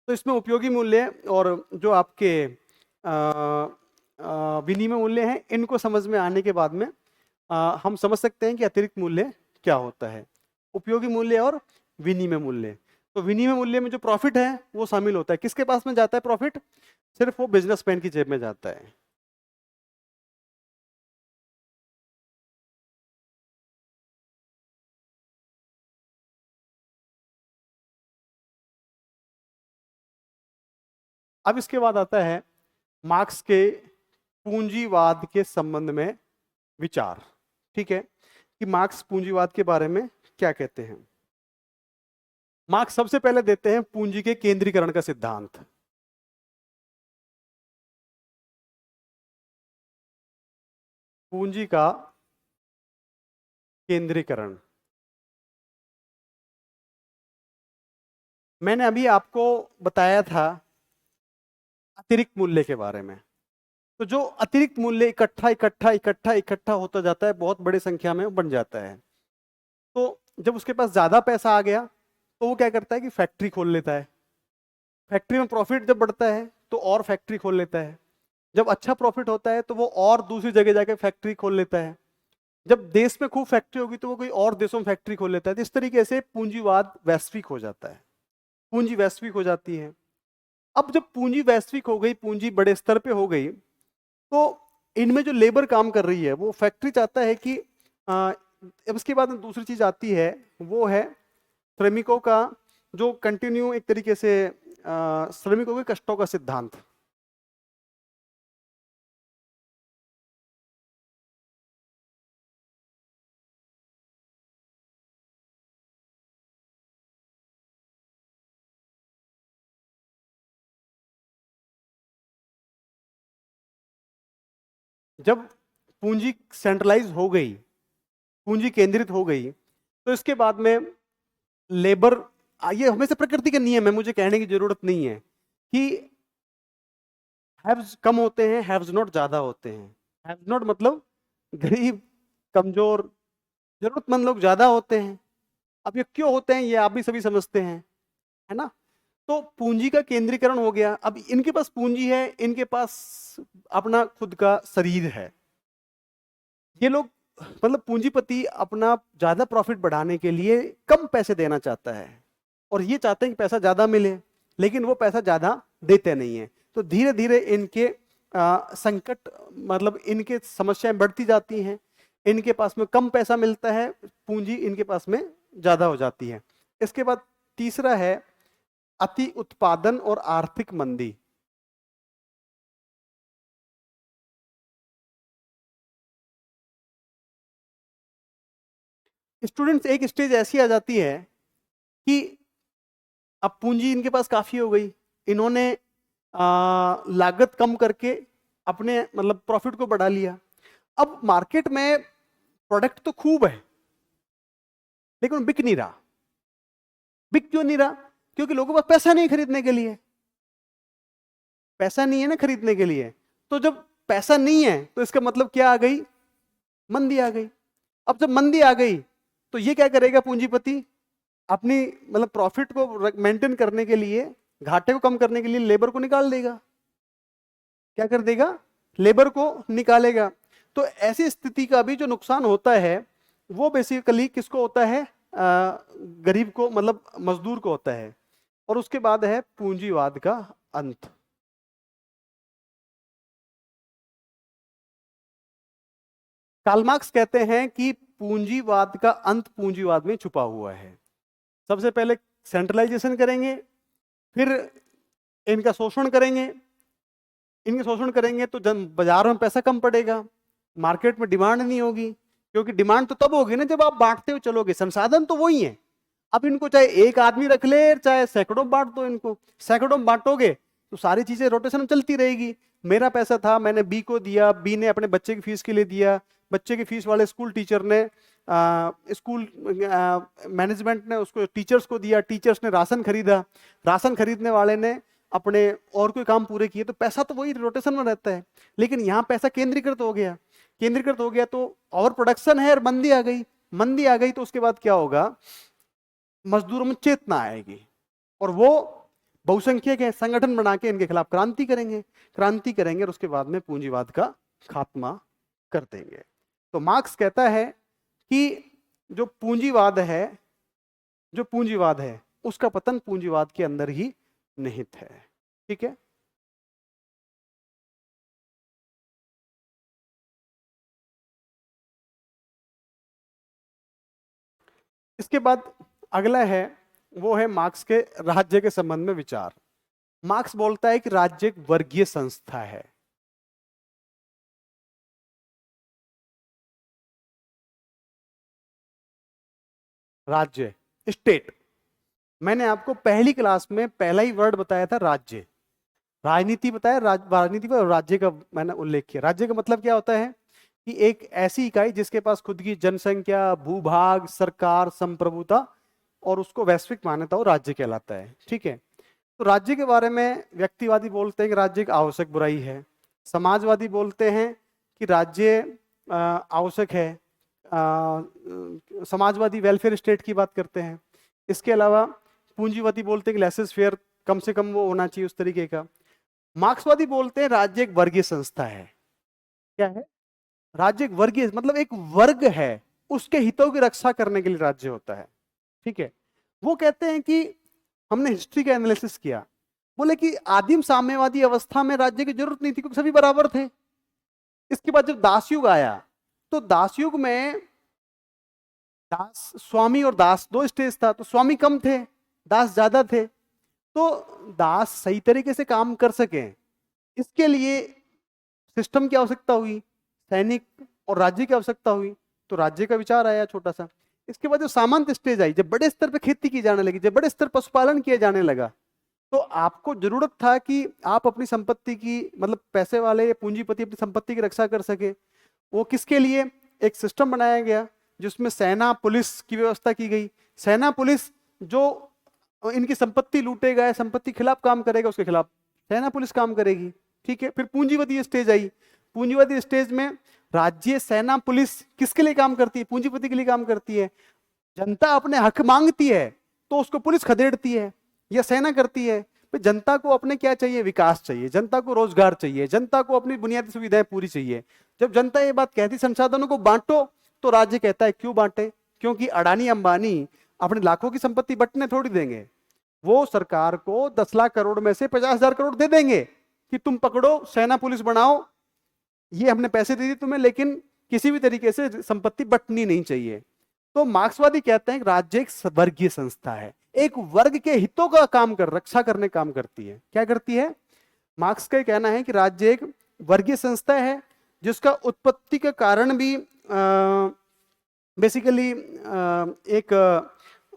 तो इसमें उपयोगी मूल्य और जो आपके विनिमय मूल्य हैं, इनको समझ में आने के बाद में हम समझ सकते हैं कि अतिरिक्त मूल्य क्या होता है। उपयोगी मूल्य और विनिमय मूल्य। तो विनिमय मूल्य में जो प्रॉफिट है वो शामिल होता है, किसके पास में जाता है प्रॉफिट? सिर्फ वो बिजनेसमैन की जेब में जाता है। अब इसके बाद आता है मार्क्स के पूंजीवाद के संबंध में विचार। ठीक है, कि मार्क्स पूंजीवाद के बारे में क्या कहते हैं। मार्क्स सबसे पहले देते हैं पूंजी के केंद्रीकरण का सिद्धांत। पूंजी का केंद्रीकरण, मैंने अभी आपको बताया था अतिरिक्त मूल्य के बारे में। तो जो अतिरिक्त मूल्य इकट्ठा इकट्ठा इकट्ठा इकट्ठा होता जाता है, बहुत बड़ी संख्या में बन जाता है। तो जब उसके पास ज्यादा पैसा आ गया तो वो क्या करता है कि फैक्ट्री खोल लेता है। फैक्ट्री में प्रॉफिट जब बढ़ता है तो और फैक्ट्री खोल लेता है। जब अच्छा प्रॉफिट होता है तो वो और दूसरी जगह जाके फैक्ट्री खोल लेता है। जब देश में खूब फैक्ट्री होगी तो वो कोई और देशों में फैक्ट्री खोल लेता है। तो इस तरीके से पूंजीवाद वैश्विक हो जाता है, पूंजी वैश्विक हो जाती है। अब जब पूंजी वैश्विक हो गई, पूंजी बड़े स्तर पे हो गई, तो इनमें जो लेबर काम कर रही है वो फैक्ट्री चाहता है कि अब इसके बाद दूसरी चीज आती है, वो है श्रमिकों का जो कंटिन्यू एक तरीके से श्रमिकों के कष्टों का सिद्धांत। जब पूंजी सेंट्रलाइज हो गई, पूंजी केंद्रित हो गई, तो इसके बाद में लेबर, ये हमेशा प्रकृति के नियम है, मुझे कहने की जरूरत नहीं है कि हैव्स कम होते हैं, हैव्स नॉट ज्यादा होते हैं। हैव्स नॉट मतलब गरीब, कमजोर, जरूरतमंद लोग ज्यादा होते हैं। अब ये क्यों होते हैं ये आप भी सभी समझते हैं, है ना। तो पूंजी का केंद्रीकरण हो गया। अब इनके पास पूंजी है, इनके पास अपना खुद का शरीर है। ये लोग मतलब पूंजीपति अपना ज्यादा प्रॉफिट बढ़ाने के लिए कम पैसे देना चाहता है, और ये चाहते हैं कि पैसा ज्यादा मिले, लेकिन वो पैसा ज्यादा देते नहीं है। तो धीरे धीरे इनके संकट, मतलब इनके समस्याएं बढ़ती जाती हैं। इनके पास में कम पैसा मिलता है, पूंजी इनके पास में ज्यादा हो जाती है। इसके बाद तीसरा है अति उत्पादन और आर्थिक मंदी। स्टूडेंट्स, एक स्टेज ऐसी आ जाती है कि अब पूंजी इनके पास काफी हो गई, इन्होंने लागत कम करके अपने मतलब प्रॉफिट को बढ़ा लिया। अब मार्केट में प्रोडक्ट तो खूब है, लेकिन बिक नहीं रहा। बिक क्यों नहीं रहा? क्योंकि लोगों के पास पैसा नहीं खरीदने के लिए, पैसा नहीं है ना खरीदने के लिए। तो जब पैसा नहीं है तो इसका मतलब क्या आ गई? मंदी आ गई। अब जब मंदी आ गई तो ये क्या करेगा पूंजीपति? अपनी मतलब प्रॉफिट को मेंटेन करने के लिए, घाटे को कम करने के लिए लेबर को निकाल देगा। क्या कर देगा? लेबर को निकालेगा। तो ऐसी स्थिति का भी जो नुकसान होता है वो बेसिकली किसको होता है? गरीब को, मतलब मजदूर को होता है। और उसके बाद है पूंजीवाद का अंत। कार्ल मार्क्स कहते हैं कि पूंजीवाद का अंत पूंजीवाद में छुपा हुआ है। सबसे पहले सेंट्रलाइजेशन करेंगे, फिर इनका शोषण करेंगे। इनके शोषण करेंगे तो जन बाजार में पैसा कम पड़ेगा, मार्केट में डिमांड नहीं होगी। क्योंकि डिमांड तो तब होगी ना जब आप बांटते हुए चलोगे, संसाधन तो वही है। अब इनको चाहे एक आदमी रख ले चाहे सैकड़ों बांट दो, इनको सैकड़ों बांटोगे तो सारी चीजें रोटेशन में चलती रहेगी। मेरा पैसा था, मैंने बी को दिया, बी ने अपने बच्चे की फीस के लिए दिया, बच्चे की फीस वाले स्कूल टीचर ने स्कूल मैनेजमेंट ने उसको टीचर्स को दिया, टीचर्स ने राशन खरीदा, राशन खरीदने वाले ने अपने और कोई काम पूरे किए। तो पैसा तो वही रोटेशन में रहता है। लेकिन यहाँ पैसा केंद्रीकृत हो गया, केंद्रीकृत हो गया तो ओवर प्रोडक्शन है और मंदी आ गई। मंदी आ गई तो उसके बाद क्या होगा? मजदूरों में चेतना आएगी और वो बहुसंख्यक है, संगठन बना के इनके खिलाफ क्रांति करेंगे। क्रांति करेंगे और उसके बाद में पूंजीवाद का खात्मा कर देंगे। तो मार्क्स कहता है कि जो पूंजीवाद है, जो पूंजीवाद है उसका पतन पूंजीवाद के अंदर ही निहित है। ठीक है। इसके बाद अगला है, वो है मार्क्स के राज्य के संबंध में विचार। मार्क्स बोलता है कि राज्य एक वर्गीय संस्था है। राज्य, स्टेट। मैंने आपको पहली क्लास में पहला ही वर्ड बताया था, राज्य। राजनीति बताया, राजनीति पर राज्य का मैंने उल्लेख किया। राज्य का मतलब क्या होता है कि एक ऐसी इकाई जिसके पास खुद की जनसंख्या, भूभाग, सरकार, संप्रभुता और उसको वैश्विक मान्यता हो, राज्य कहलाता है। ठीक है। तो राज्य के बारे में व्यक्तिवादी बोलते हैं कि राज्य एक आवश्यक बुराई है। समाजवादी बोलते हैं कि राज्य आवश्यक है। समाजवादी वेलफेयर स्टेट की बात करते हैं। इसके अलावा पूंजीवादी बोलते हैं कि लेसेस फेयर, कम से कम वो होना चाहिए उस तरीके का। मार्क्सवादी बोलते हैं राज्य एक वर्गीय संस्था है। क्या है? राज्य एक वर्गीय, मतलब एक वर्ग है, उसके हितों की रक्षा करने के लिए राज्य होता है। ठीक है। वो कहते हैं कि हमने हिस्ट्री का एनालिसिस किया, बोले कि आदिम साम्यवादी अवस्था में राज्य की जरूरत नहीं थी क्योंकि सभी बराबर थे। इसके बाद जब दास युग आया तो दास युग में दास, स्वामी और दास दो स्टेज था, तो स्वामी कम थे, दास ज्यादा थे। तो दास सही तरीके से काम कर सके, इसके लिए सिस्टम की आवश्यकता हुई, सैनिक और राज्य की आवश्यकता हुई, तो राज्य का विचार आया छोटा सा। इसके बाद जो सामंत स्टेज आई, जब बड़े स्तर पर खेती की जाने लगी, जब बड़े स्तर पर पशुपालन किया जाने लगा, तो आपको जरूरत था कि आप अपनी संपत्ति की, मतलब पैसे वाले पूंजीपति अपनी संपत्ति की रक्षा कर सके। वो किसके लिए? एक सिस्टम बनाया गया जिसमें सेना पुलिस की व्यवस्था की गई। सेना पुलिस जो इनकी संपत्ति लूटेगा, संपत्ति के खिलाफ काम करेगा, उसके खिलाफ सेना पुलिस काम करेगी। ठीक है। फिर पूंजीवादी स्टेज आई। पूंजीवादी स्टेज में राज्य, सेना, पुलिस किसके लिए काम करती है? पूंजीपति के लिए काम करती है। जनता अपने हक मांगती है तो उसको पुलिस खदेड़ती है या सेना करती है। तो जनता को अपने क्या चाहिए? विकास चाहिए, जनता को रोजगार चाहिए, जनता को अपनी बुनियादी सुविधाएं पूरी चाहिए। जब जनता ये बात कहती संसाधनों को बांटो, तो राज्य कहता है क्यों बांटे? क्योंकि अडानी अंबानी अपने लाखों की संपत्ति बंटने थोड़ी देंगे। वो सरकार को 10 लाख करोड़ में से 50,000 करोड़ दे देंगे कि तुम पकड़ो, सेना पुलिस बनाओ, ये हमने पैसे दे दिए तुम्हें, लेकिन किसी भी तरीके से संपत्ति बंटनी नहीं चाहिए। तो मार्क्सवादी कहते हैं कि राज्य एक वर्गीय संस्था है, एक वर्ग के हितों का काम कर, रक्षा करने काम करती है। क्या करती है? मार्क्स का कहना है कि राज्य एक वर्गीय संस्था है जिसका उत्पत्ति का कारण भी बेसिकली एक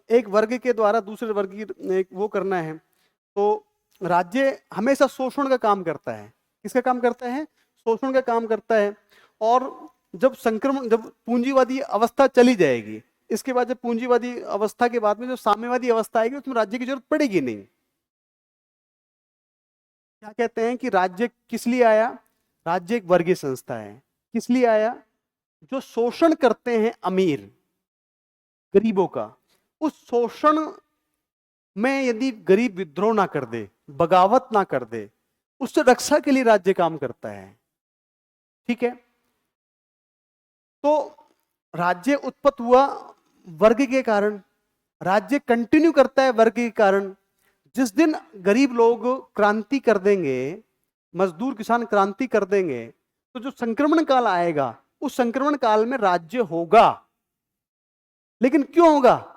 एक वर्ग के द्वारा दूसरे वर्ग की वो करना है। तो राज्य हमेशा शोषण का काम करता है। किसका काम करता है? शोषण का काम करता है। और जब संक्रमण, जब पूंजीवादी अवस्था चली जाएगी, इसके बाद जब पूंजीवादी अवस्था के बाद में जो साम्यवादी अवस्था आएगी, उसमें राज्य की जरूरत पड़ेगी नहीं। क्या कहते हैं कि राज्य किस लिए आया? राज्य एक वर्गीय संस्था है। किस लिए आया? जो शोषण करते हैं अमीर गरीबों का, उस शोषण में यदि गरीब विद्रोह ना कर दे, बगावत ना कर दे, उससे रक्षा के लिए राज्य काम करता है। ठीक है। तो राज्य उत्पन्न हुआ वर्ग के कारण, राज्य कंटिन्यू करता है वर्ग के कारण। जिस दिन गरीब लोग क्रांति कर देंगे, मजदूर किसान क्रांति कर देंगे, तो जो संक्रमण काल आएगा, उस संक्रमण काल में राज्य होगा। लेकिन क्यों होगा?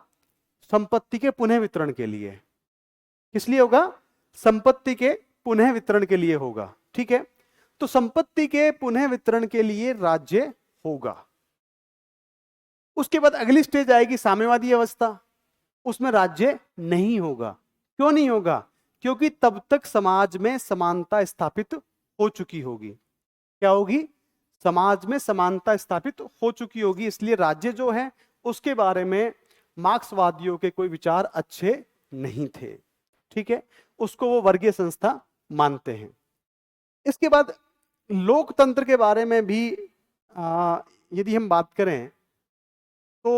संपत्ति के पुनः वितरण के लिए। किस लिए होगा? संपत्ति के पुनः वितरण के लिए होगा। ठीक है। तो संपत्ति के पुनः वितरण के लिए राज्य होगा। उसके बाद अगली स्टेज आएगी साम्यवादी अवस्था, उसमें राज्य नहीं होगा। क्यों नहीं होगा? क्योंकि तब तक समाज में समानता स्थापित हो चुकी होगी। क्या होगी? समाज में समानता स्थापित हो चुकी होगी। इसलिए राज्य जो है उसके बारे में मार्क्सवादियों के कोई विचार अच्छे नहीं थे। ठीक है। उसको वो वर्गीय संस्था मानते हैं। इसके बाद लोकतंत्र के बारे में भी यदि हम बात करें तो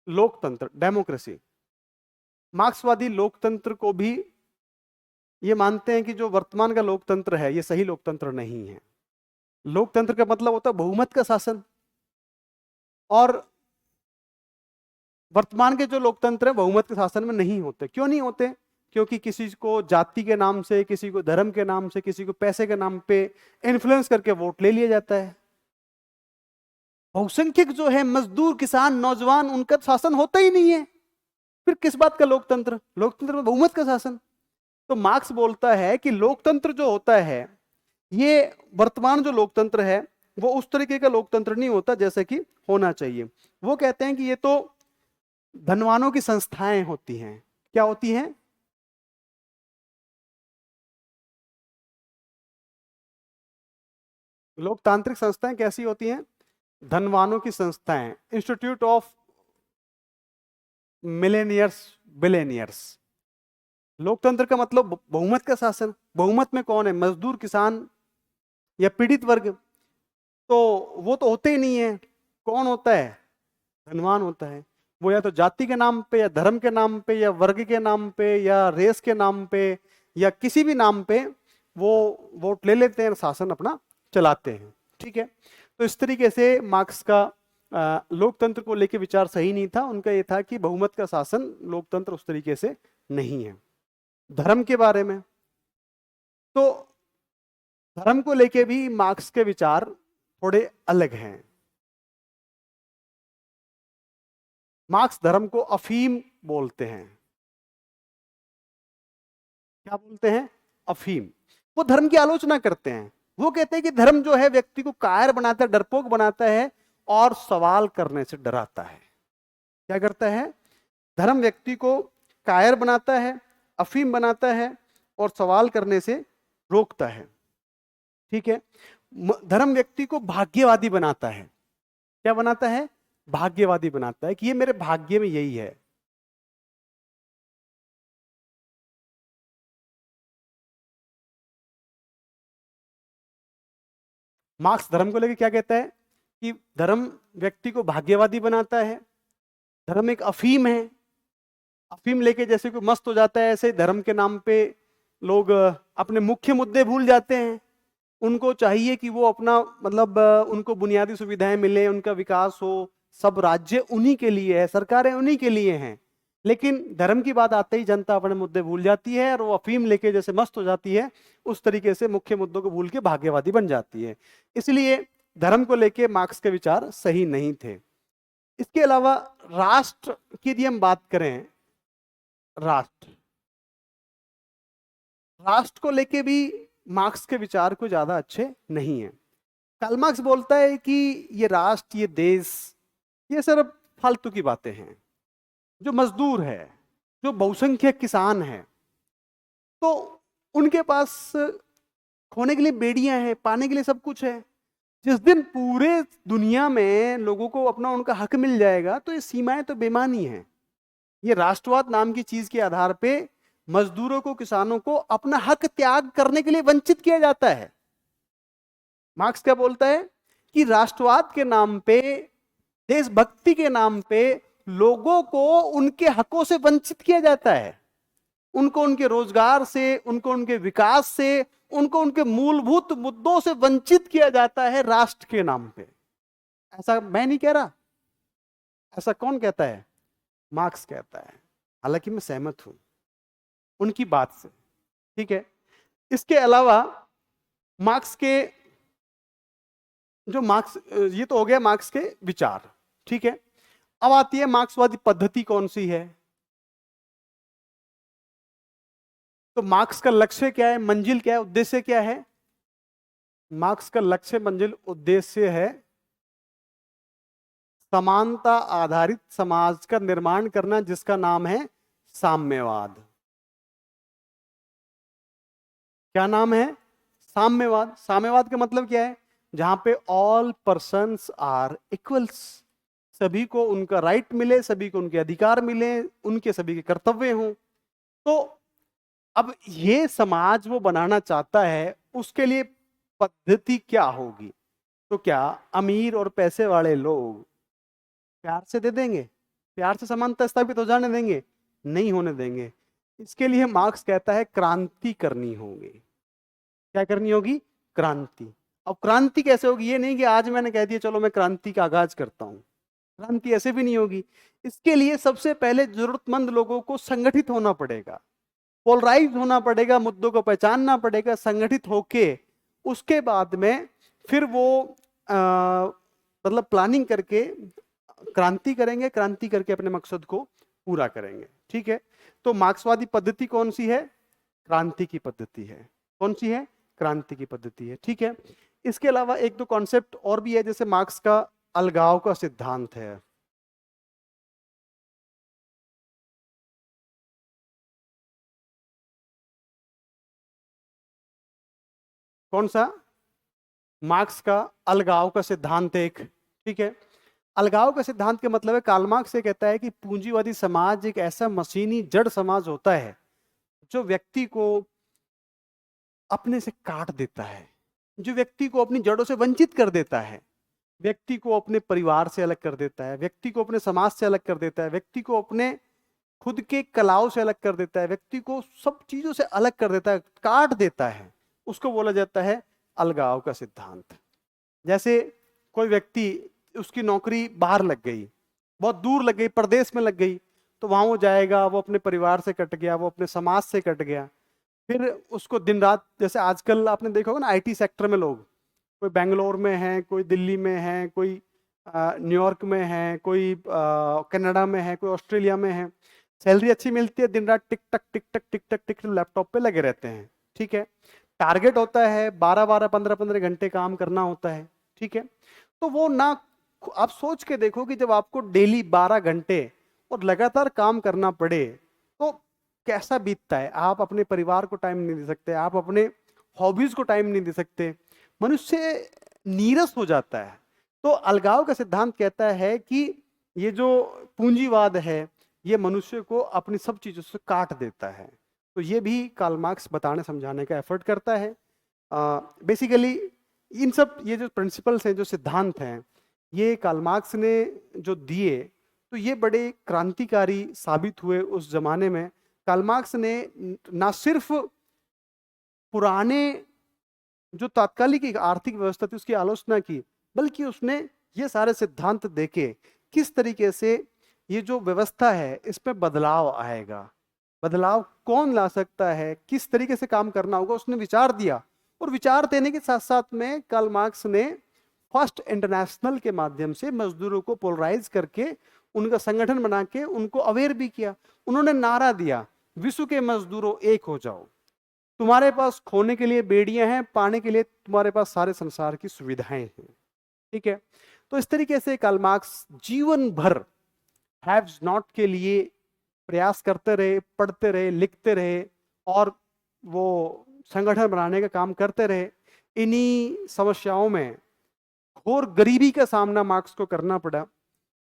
लोकतंत्र, डेमोक्रेसी, मार्क्सवादी लोकतंत्र को भी ये मानते हैं कि जो वर्तमान का लोकतंत्र है ये सही लोकतंत्र नहीं है। लोकतंत्र का मतलब होता है बहुमत का शासन, और वर्तमान के जो लोकतंत्र है बहुमत के शासन में नहीं होते। क्यों नहीं होते? क्योंकि किसी को जाति के नाम से, किसी को धर्म के नाम से, किसी को पैसे के नाम पे इन्फ्लुएंस करके वोट ले लिया जाता है। बहुसंख्यक जो है मजदूर, किसान, नौजवान, उनका शासन होता ही नहीं है, फिर किस बात का लोकतंत्र? लोकतंत्र में बहुमत का शासन। तो मार्क्स बोलता है कि लोकतंत्र जो होता है, ये वर्तमान जो लोकतंत्र है वो उस तरीके का लोकतंत्र नहीं होता जैसे कि होना चाहिए। वो कहते हैं कि ये तो धनवानों की संस्थाएं होती हैं। क्या होती हैं? लोकतांत्रिक संस्थाएं कैसी होती हैं? धनवानों की संस्थाएं, इंस्टीट्यूट ऑफ मिलेनियर्स, बिलेनियर्स। लोकतंत्र का मतलब बहुमत का शासन। बहुमत में कौन है? मजदूर, किसान या पीड़ित वर्ग। तो वो तो होते ही नहीं है। कौन होता है? धनवान होता है। वो या तो जाति के नाम पे, या धर्म के नाम पे, या वर्ग के नाम पे, या रेस के नाम पे, या किसी भी नाम पे वो वोट ले लेते हैं, शासन अपना चलाते हैं। ठीक है। तो इस तरीके से मार्क्स का लोकतंत्र को लेकर विचार सही नहीं था। उनका ये था कि बहुमत का शासन लोकतंत्र उस तरीके से नहीं है। धर्म के बारे में, तो धर्म को लेके भी मार्क्स के विचार थोड़े अलग हैं। मार्क्स धर्म को अफीम बोलते हैं। क्या बोलते हैं? अफीम। वो धर्म की आलोचना करते हैं। वो कहते हैं कि धर्म जो है व्यक्ति को कायर बनाता है, डरपोक बनाता है और सवाल करने से डराता है। क्या करता है? धर्म व्यक्ति को कायर बनाता है, अफीम बनाता है और सवाल करने से रोकता है। ठीक है। धर्म व्यक्ति को भाग्यवादी बनाता है। क्या बनाता है? भाग्यवादी बनाता है कि ये मेरे भाग्य में यही है। मार्क्स धर्म को लेकर क्या कहता है कि धर्म व्यक्ति को भाग्यवादी बनाता है। धर्म एक अफीम है। अफीम लेके जैसे कोई मस्त हो जाता है, ऐसे धर्म के नाम पे लोग अपने मुख्य मुद्दे भूल जाते हैं। उनको चाहिए कि वो अपना मतलब उनको बुनियादी सुविधाएं मिले, उनका विकास हो। सब राज्य उन्हीं के लिए है, सरकारें उन्हीं के लिए हैं। लेकिन धर्म की बात आते ही जनता अपने मुद्दे भूल जाती है और वो अफीम लेके जैसे मस्त हो जाती है, उस तरीके से मुख्य मुद्दों को भूल के भाग्यवादी बन जाती है। इसलिए धर्म को लेके मार्क्स के विचार सही नहीं थे। इसके अलावा राष्ट्र की यदि हम बात करें, राष्ट्र राष्ट्र को लेके भी मार्क्स के विचार को ज्यादा अच्छे नहीं है। कार्ल मार्क्स बोलता है कि ये राष्ट्र, ये देश, ये सिर्फ फालतू की बातें हैं। जो मजदूर है, जो बहुसंख्यक किसान है, तो उनके पास खोने के लिए बेड़ियां हैं, पाने के लिए सब कुछ है। जिस दिन पूरे दुनिया में लोगों को अपना उनका हक मिल जाएगा तो ये सीमाएं तो बेमानी है। ये राष्ट्रवाद नाम की चीज के आधार पे मजदूरों को, किसानों को अपना हक त्याग करने के लिए वंचित किया जाता है। मार्क्स क्या बोलता है कि राष्ट्रवाद के नाम पे, देशभक्ति के नाम पे लोगों को उनके हकों से वंचित किया जाता है। उनको उनके रोजगार से, उनको उनके विकास से, उनको उनके मूलभूत मुद्दों से वंचित किया जाता है राष्ट्र के नाम पे। ऐसा मैं नहीं कह रहा, ऐसा कौन कहता है? मार्क्स कहता है। हालांकि मैं सहमत हूं उनकी बात से। ठीक है। इसके अलावा मार्क्स के जो मार्क्स, ये तो हो गया मार्क्स के विचार। ठीक है। अब आती है मार्क्सवादी पद्धति कौन सी है। तो मार्क्स का लक्ष्य क्या है, मंजिल क्या है, उद्देश्य क्या है? मार्क्स का लक्ष्य, मंजिल, उद्देश्य है समानता आधारित समाज का निर्माण करना, जिसका नाम है साम्यवाद। क्या नाम है? साम्यवाद। साम्यवाद का मतलब क्या है? जहां पे ऑल पर्सन्स आर इक्वल्स, सभी को उनका राइट मिले, सभी को उनके अधिकार मिले, उनके सभी के कर्तव्य हों। तो अब ये समाज वो बनाना चाहता है, उसके लिए पद्धति क्या होगी? तो क्या अमीर और पैसे वाले लोग प्यार से दे देंगे? प्यार से समानता स्थापित हो जाने देंगे? नहीं होने देंगे। इसके लिए मार्क्स कहता है क्रांति करनी होगी। क्या करनी होगी? क्रांति। अब क्रांति कैसे होगी? ये नहीं कि आज मैंने कह दिया चलो मैं क्रांति का आगाज करता हूं। क्रांति ऐसे भी नहीं होगी। इसके लिए सबसे पहले जरूरतमंद लोगों को संगठित होना पड़ेगा, पोलराइज होना पड़ेगा, मुद्दों को पहचानना पड़ेगा, संगठित होके उसके बाद में फिर वो मतलब प्लानिंग करके क्रांति करेंगे, क्रांति करके अपने मकसद को पूरा करेंगे। ठीक है, तो मार्क्सवादी पद्धति कौन सी है? क्रांति की पद्धति है। कौन सी है? क्रांति की पद्धति है। ठीक है, इसके अलावा एक दो कॉन्सेप्ट और भी है, जैसे मार्क्स का अलगाव का सिद्धांत है। कौन सा? मार्क्स का अलगाव का सिद्धांत एक। ठीक है, अलगाव का सिद्धांत के मतलब है, कार्ल मार्क्स ये कहता है कि पूंजीवादी समाज एक ऐसा मशीनी जड़ समाज होता है जो व्यक्ति को अपने से काट देता है, जो व्यक्ति को अपनी जड़ों से वंचित कर देता है, व्यक्ति को अपने परिवार से अलग कर देता है, व्यक्ति को अपने समाज से अलग कर देता है, व्यक्ति को अपने खुद के कलाओं से अलग कर देता है, व्यक्ति को सब चीजों से अलग कर देता है, काट देता है। उसको बोला जाता है अलगाव का सिद्धांत। जैसे कोई व्यक्ति, उसकी नौकरी बाहर लग गई, बहुत दूर लग गई, परदेश में लग गई, तो वहां वो जाएगा, वो अपने परिवार से कट गया, वो अपने समाज से कट गया। फिर उसको दिन रात, जैसे आजकल आपने देखा होगा ना, आईटी सेक्टर में लोग, कोई बेंगलोर में है, कोई दिल्ली में है, कोई न्यूयॉर्क में है, कोई कनाडा में है, कोई ऑस्ट्रेलिया में है, सैलरी अच्छी मिलती है, दिन रात टिक टक टिक टक टिक टक टिक लैपटॉप पे लगे रहते हैं। ठीक है, टारगेट होता है 12-12 15-15 घंटे काम करना होता है। ठीक है, तो वो ना, आप सोच के देखो कि जब आपको डेली 12 घंटे और लगातार काम करना पड़े तो कैसा बीतता है। आप अपने परिवार को टाइम नहीं दे सकते, आप अपने हॉबीज को टाइम नहीं दे सकते, मनुष्य नीरस हो जाता है। तो अलगाव का सिद्धांत कहता है कि ये जो पूंजीवाद है, ये मनुष्य को अपनी सब चीजों से काट देता है। तो ये भी कार्ल मार्क्स बताने समझाने का एफर्ट करता है। बेसिकली इन सब ये जो प्रिंसिपल्स हैं, जो सिद्धांत हैं, ये कार्ल मार्क्स ने जो दिए, तो ये बड़े क्रांतिकारी साबित हुए उस जमाने में। कार्ल मार्क्स ने ना सिर्फ पुराने जो तात्कालिक आर्थिक व्यवस्था थी उसकी आलोचना की, बल्कि उसने ये सारे सिद्धांत देके किस तरीके से ये जो व्यवस्था है इसमें बदलाव आएगा, बदलाव कौन ला सकता है, किस तरीके से काम करना होगा, उसने विचार दिया। और विचार देने के साथ साथ में कार्ल मार्क्स ने फर्स्ट इंटरनेशनल के माध्यम से मजदूरों को पोलराइज करके उनका संगठन बना के उनको अवेयर भी किया। उन्होंने नारा दिया, विश्व के मजदूरों एक हो जाओ, तुम्हारे पास खोने के लिए बेड़ियां हैं, पाने के लिए तुम्हारे पास सारे संसार की सुविधाएं हैं। ठीक है, तो इस तरीके से कार्ल मार्क्स जीवन भर हैव्स नॉट के लिए प्रयास करते रहे, पढ़ते रहे, लिखते रहे और वो संगठन बनाने का काम करते रहे। इन्हीं समस्याओं में घोर गरीबी का सामना मार्क्स को करना पड़ा,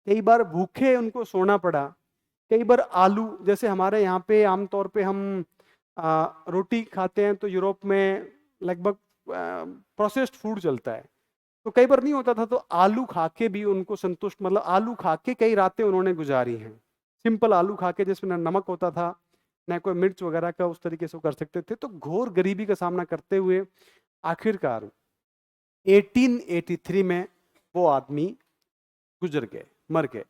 कई बार भूखे उनको सोना पड़ा, कई बार आलू, जैसे हमारे यहाँ पे आमतौर पे हम रोटी खाते हैं तो यूरोप में लगभग प्रोसेस्ड फूड चलता है, तो कई बार नहीं होता था, तो आलू खा के भी उनको संतुष्ट, मतलब आलू खा के कई रातें उन्होंने गुजारी हैं, सिंपल आलू खा के, जिसमें ना नमक होता था ना कोई मिर्च वगैरह का, उस तरीके से वो कर सकते थे। तो घोर गरीबी का सामना करते हुए आखिरकार 1883 में वो आदमी गुजर गए, मर गए।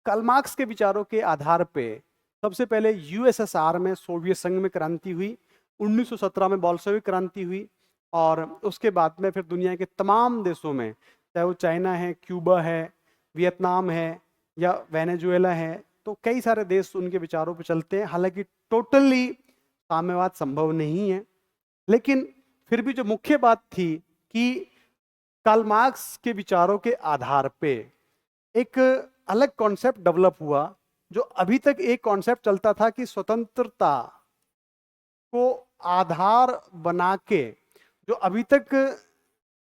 कार्ल मार्क्स के विचारों के आधार पे सबसे पहले यूएसएसआर में, सोवियत संघ में क्रांति हुई, 1917 में बोल्शेविक क्रांति हुई, और उसके बाद में फिर दुनिया के तमाम देशों में, चाहे वो चाइना है, क्यूबा है, वियतनाम है या वेनेजुएला है, तो कई सारे देश उनके विचारों पर चलते हैं। हालांकि टोटली साम्यवाद संभव नहीं है, लेकिन फिर भी जो मुख्य बात थी कि कार्ल मार्क्स के विचारों के आधार पे एक अलग कॉन्सेप्ट डेवलप हुआ। जो अभी तक एक कॉन्सेप्ट चलता था कि स्वतंत्रता को आधार बना के जो अभी तक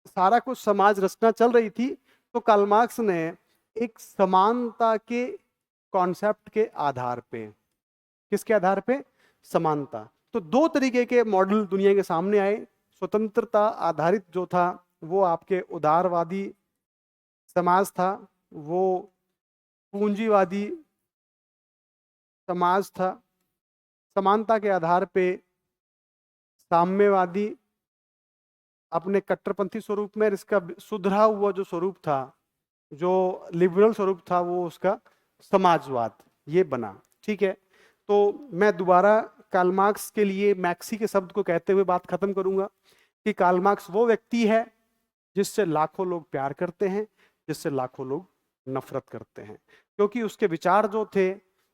सारा कुछ समाज रचना चल रही थी, तो कार्ल मार्क्स ने एक समानता के कॉन्सेप्ट के आधार पे, किसके आधार पे? समानता। तो दो तरीके के मॉडल दुनिया के सामने आए। स्वतंत्रता आधारित जो था वो आपके उदारवादी समाज था, वो पूंजीवादी समाज था। समानता के आधार पे साम्यवादी अपने कट्टरपंथी स्वरूप में, इसका सुधरा हुआ जो स्वरूप था, जो लिबरल स्वरूप था, वो उसका समाजवाद ये बना। ठीक है, तो मैं दोबारा कार्ल मार्क्स के लिए मैक्सी के शब्द को कहते हुए बात खत्म करूंगा कि कार्ल मार्क्स वो व्यक्ति है जिससे लाखों लोग प्यार करते हैं, जिससे लाखों लोग नफरत करते हैं, क्योंकि उसके विचार जो थे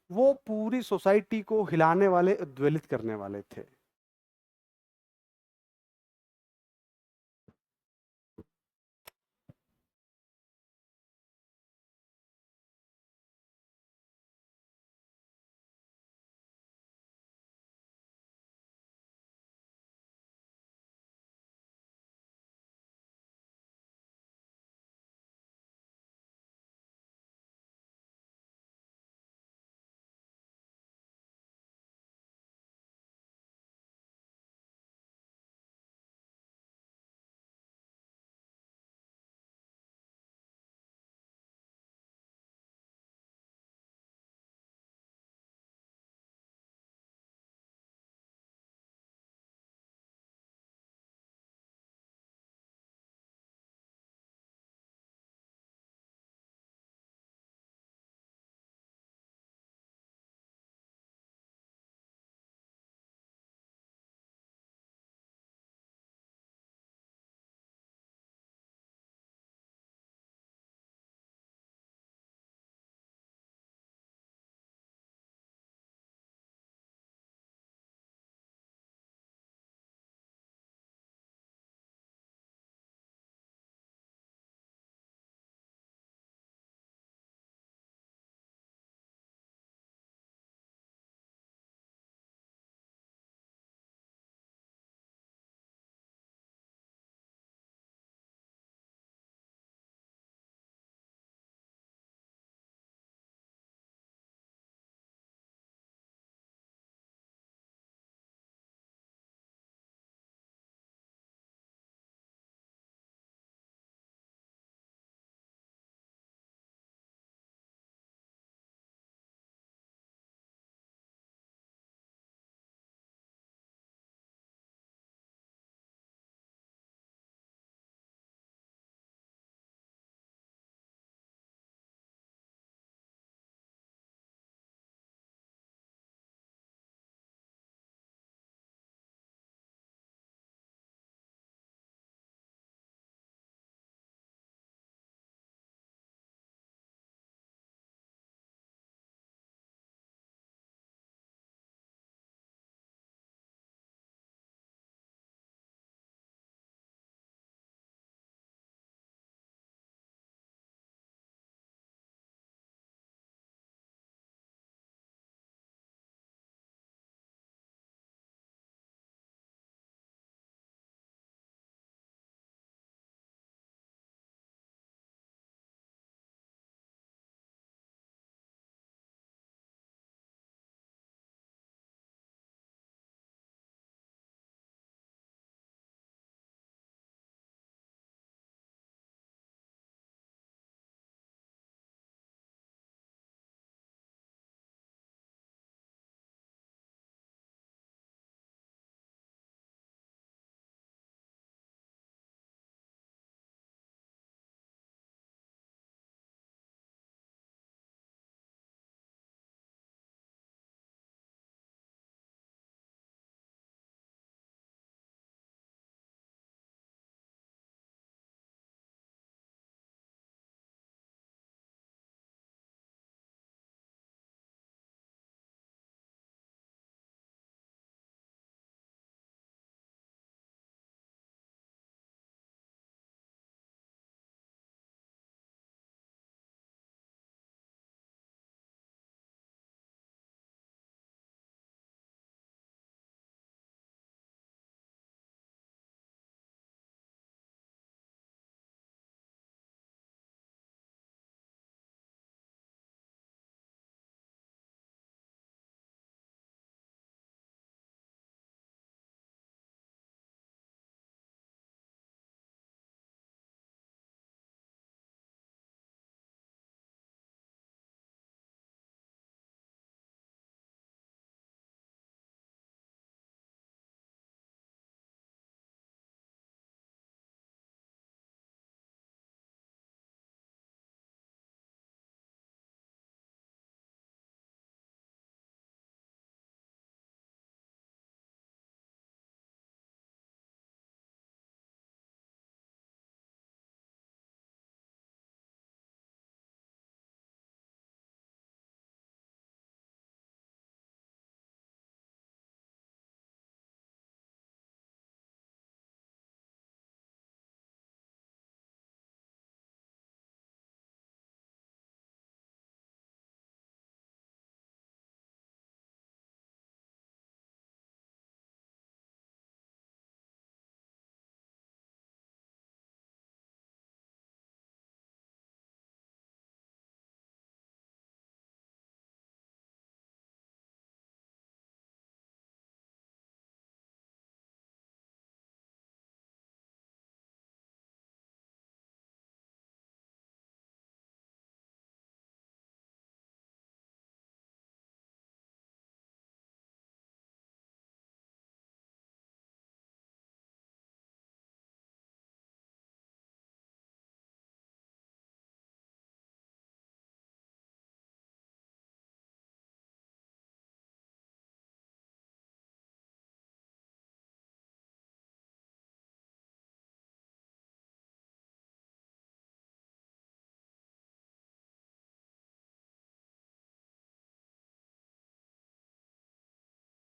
वो पूरी सोसाइटी को हिलाने वाले, उद्वेलित करने वाले थे।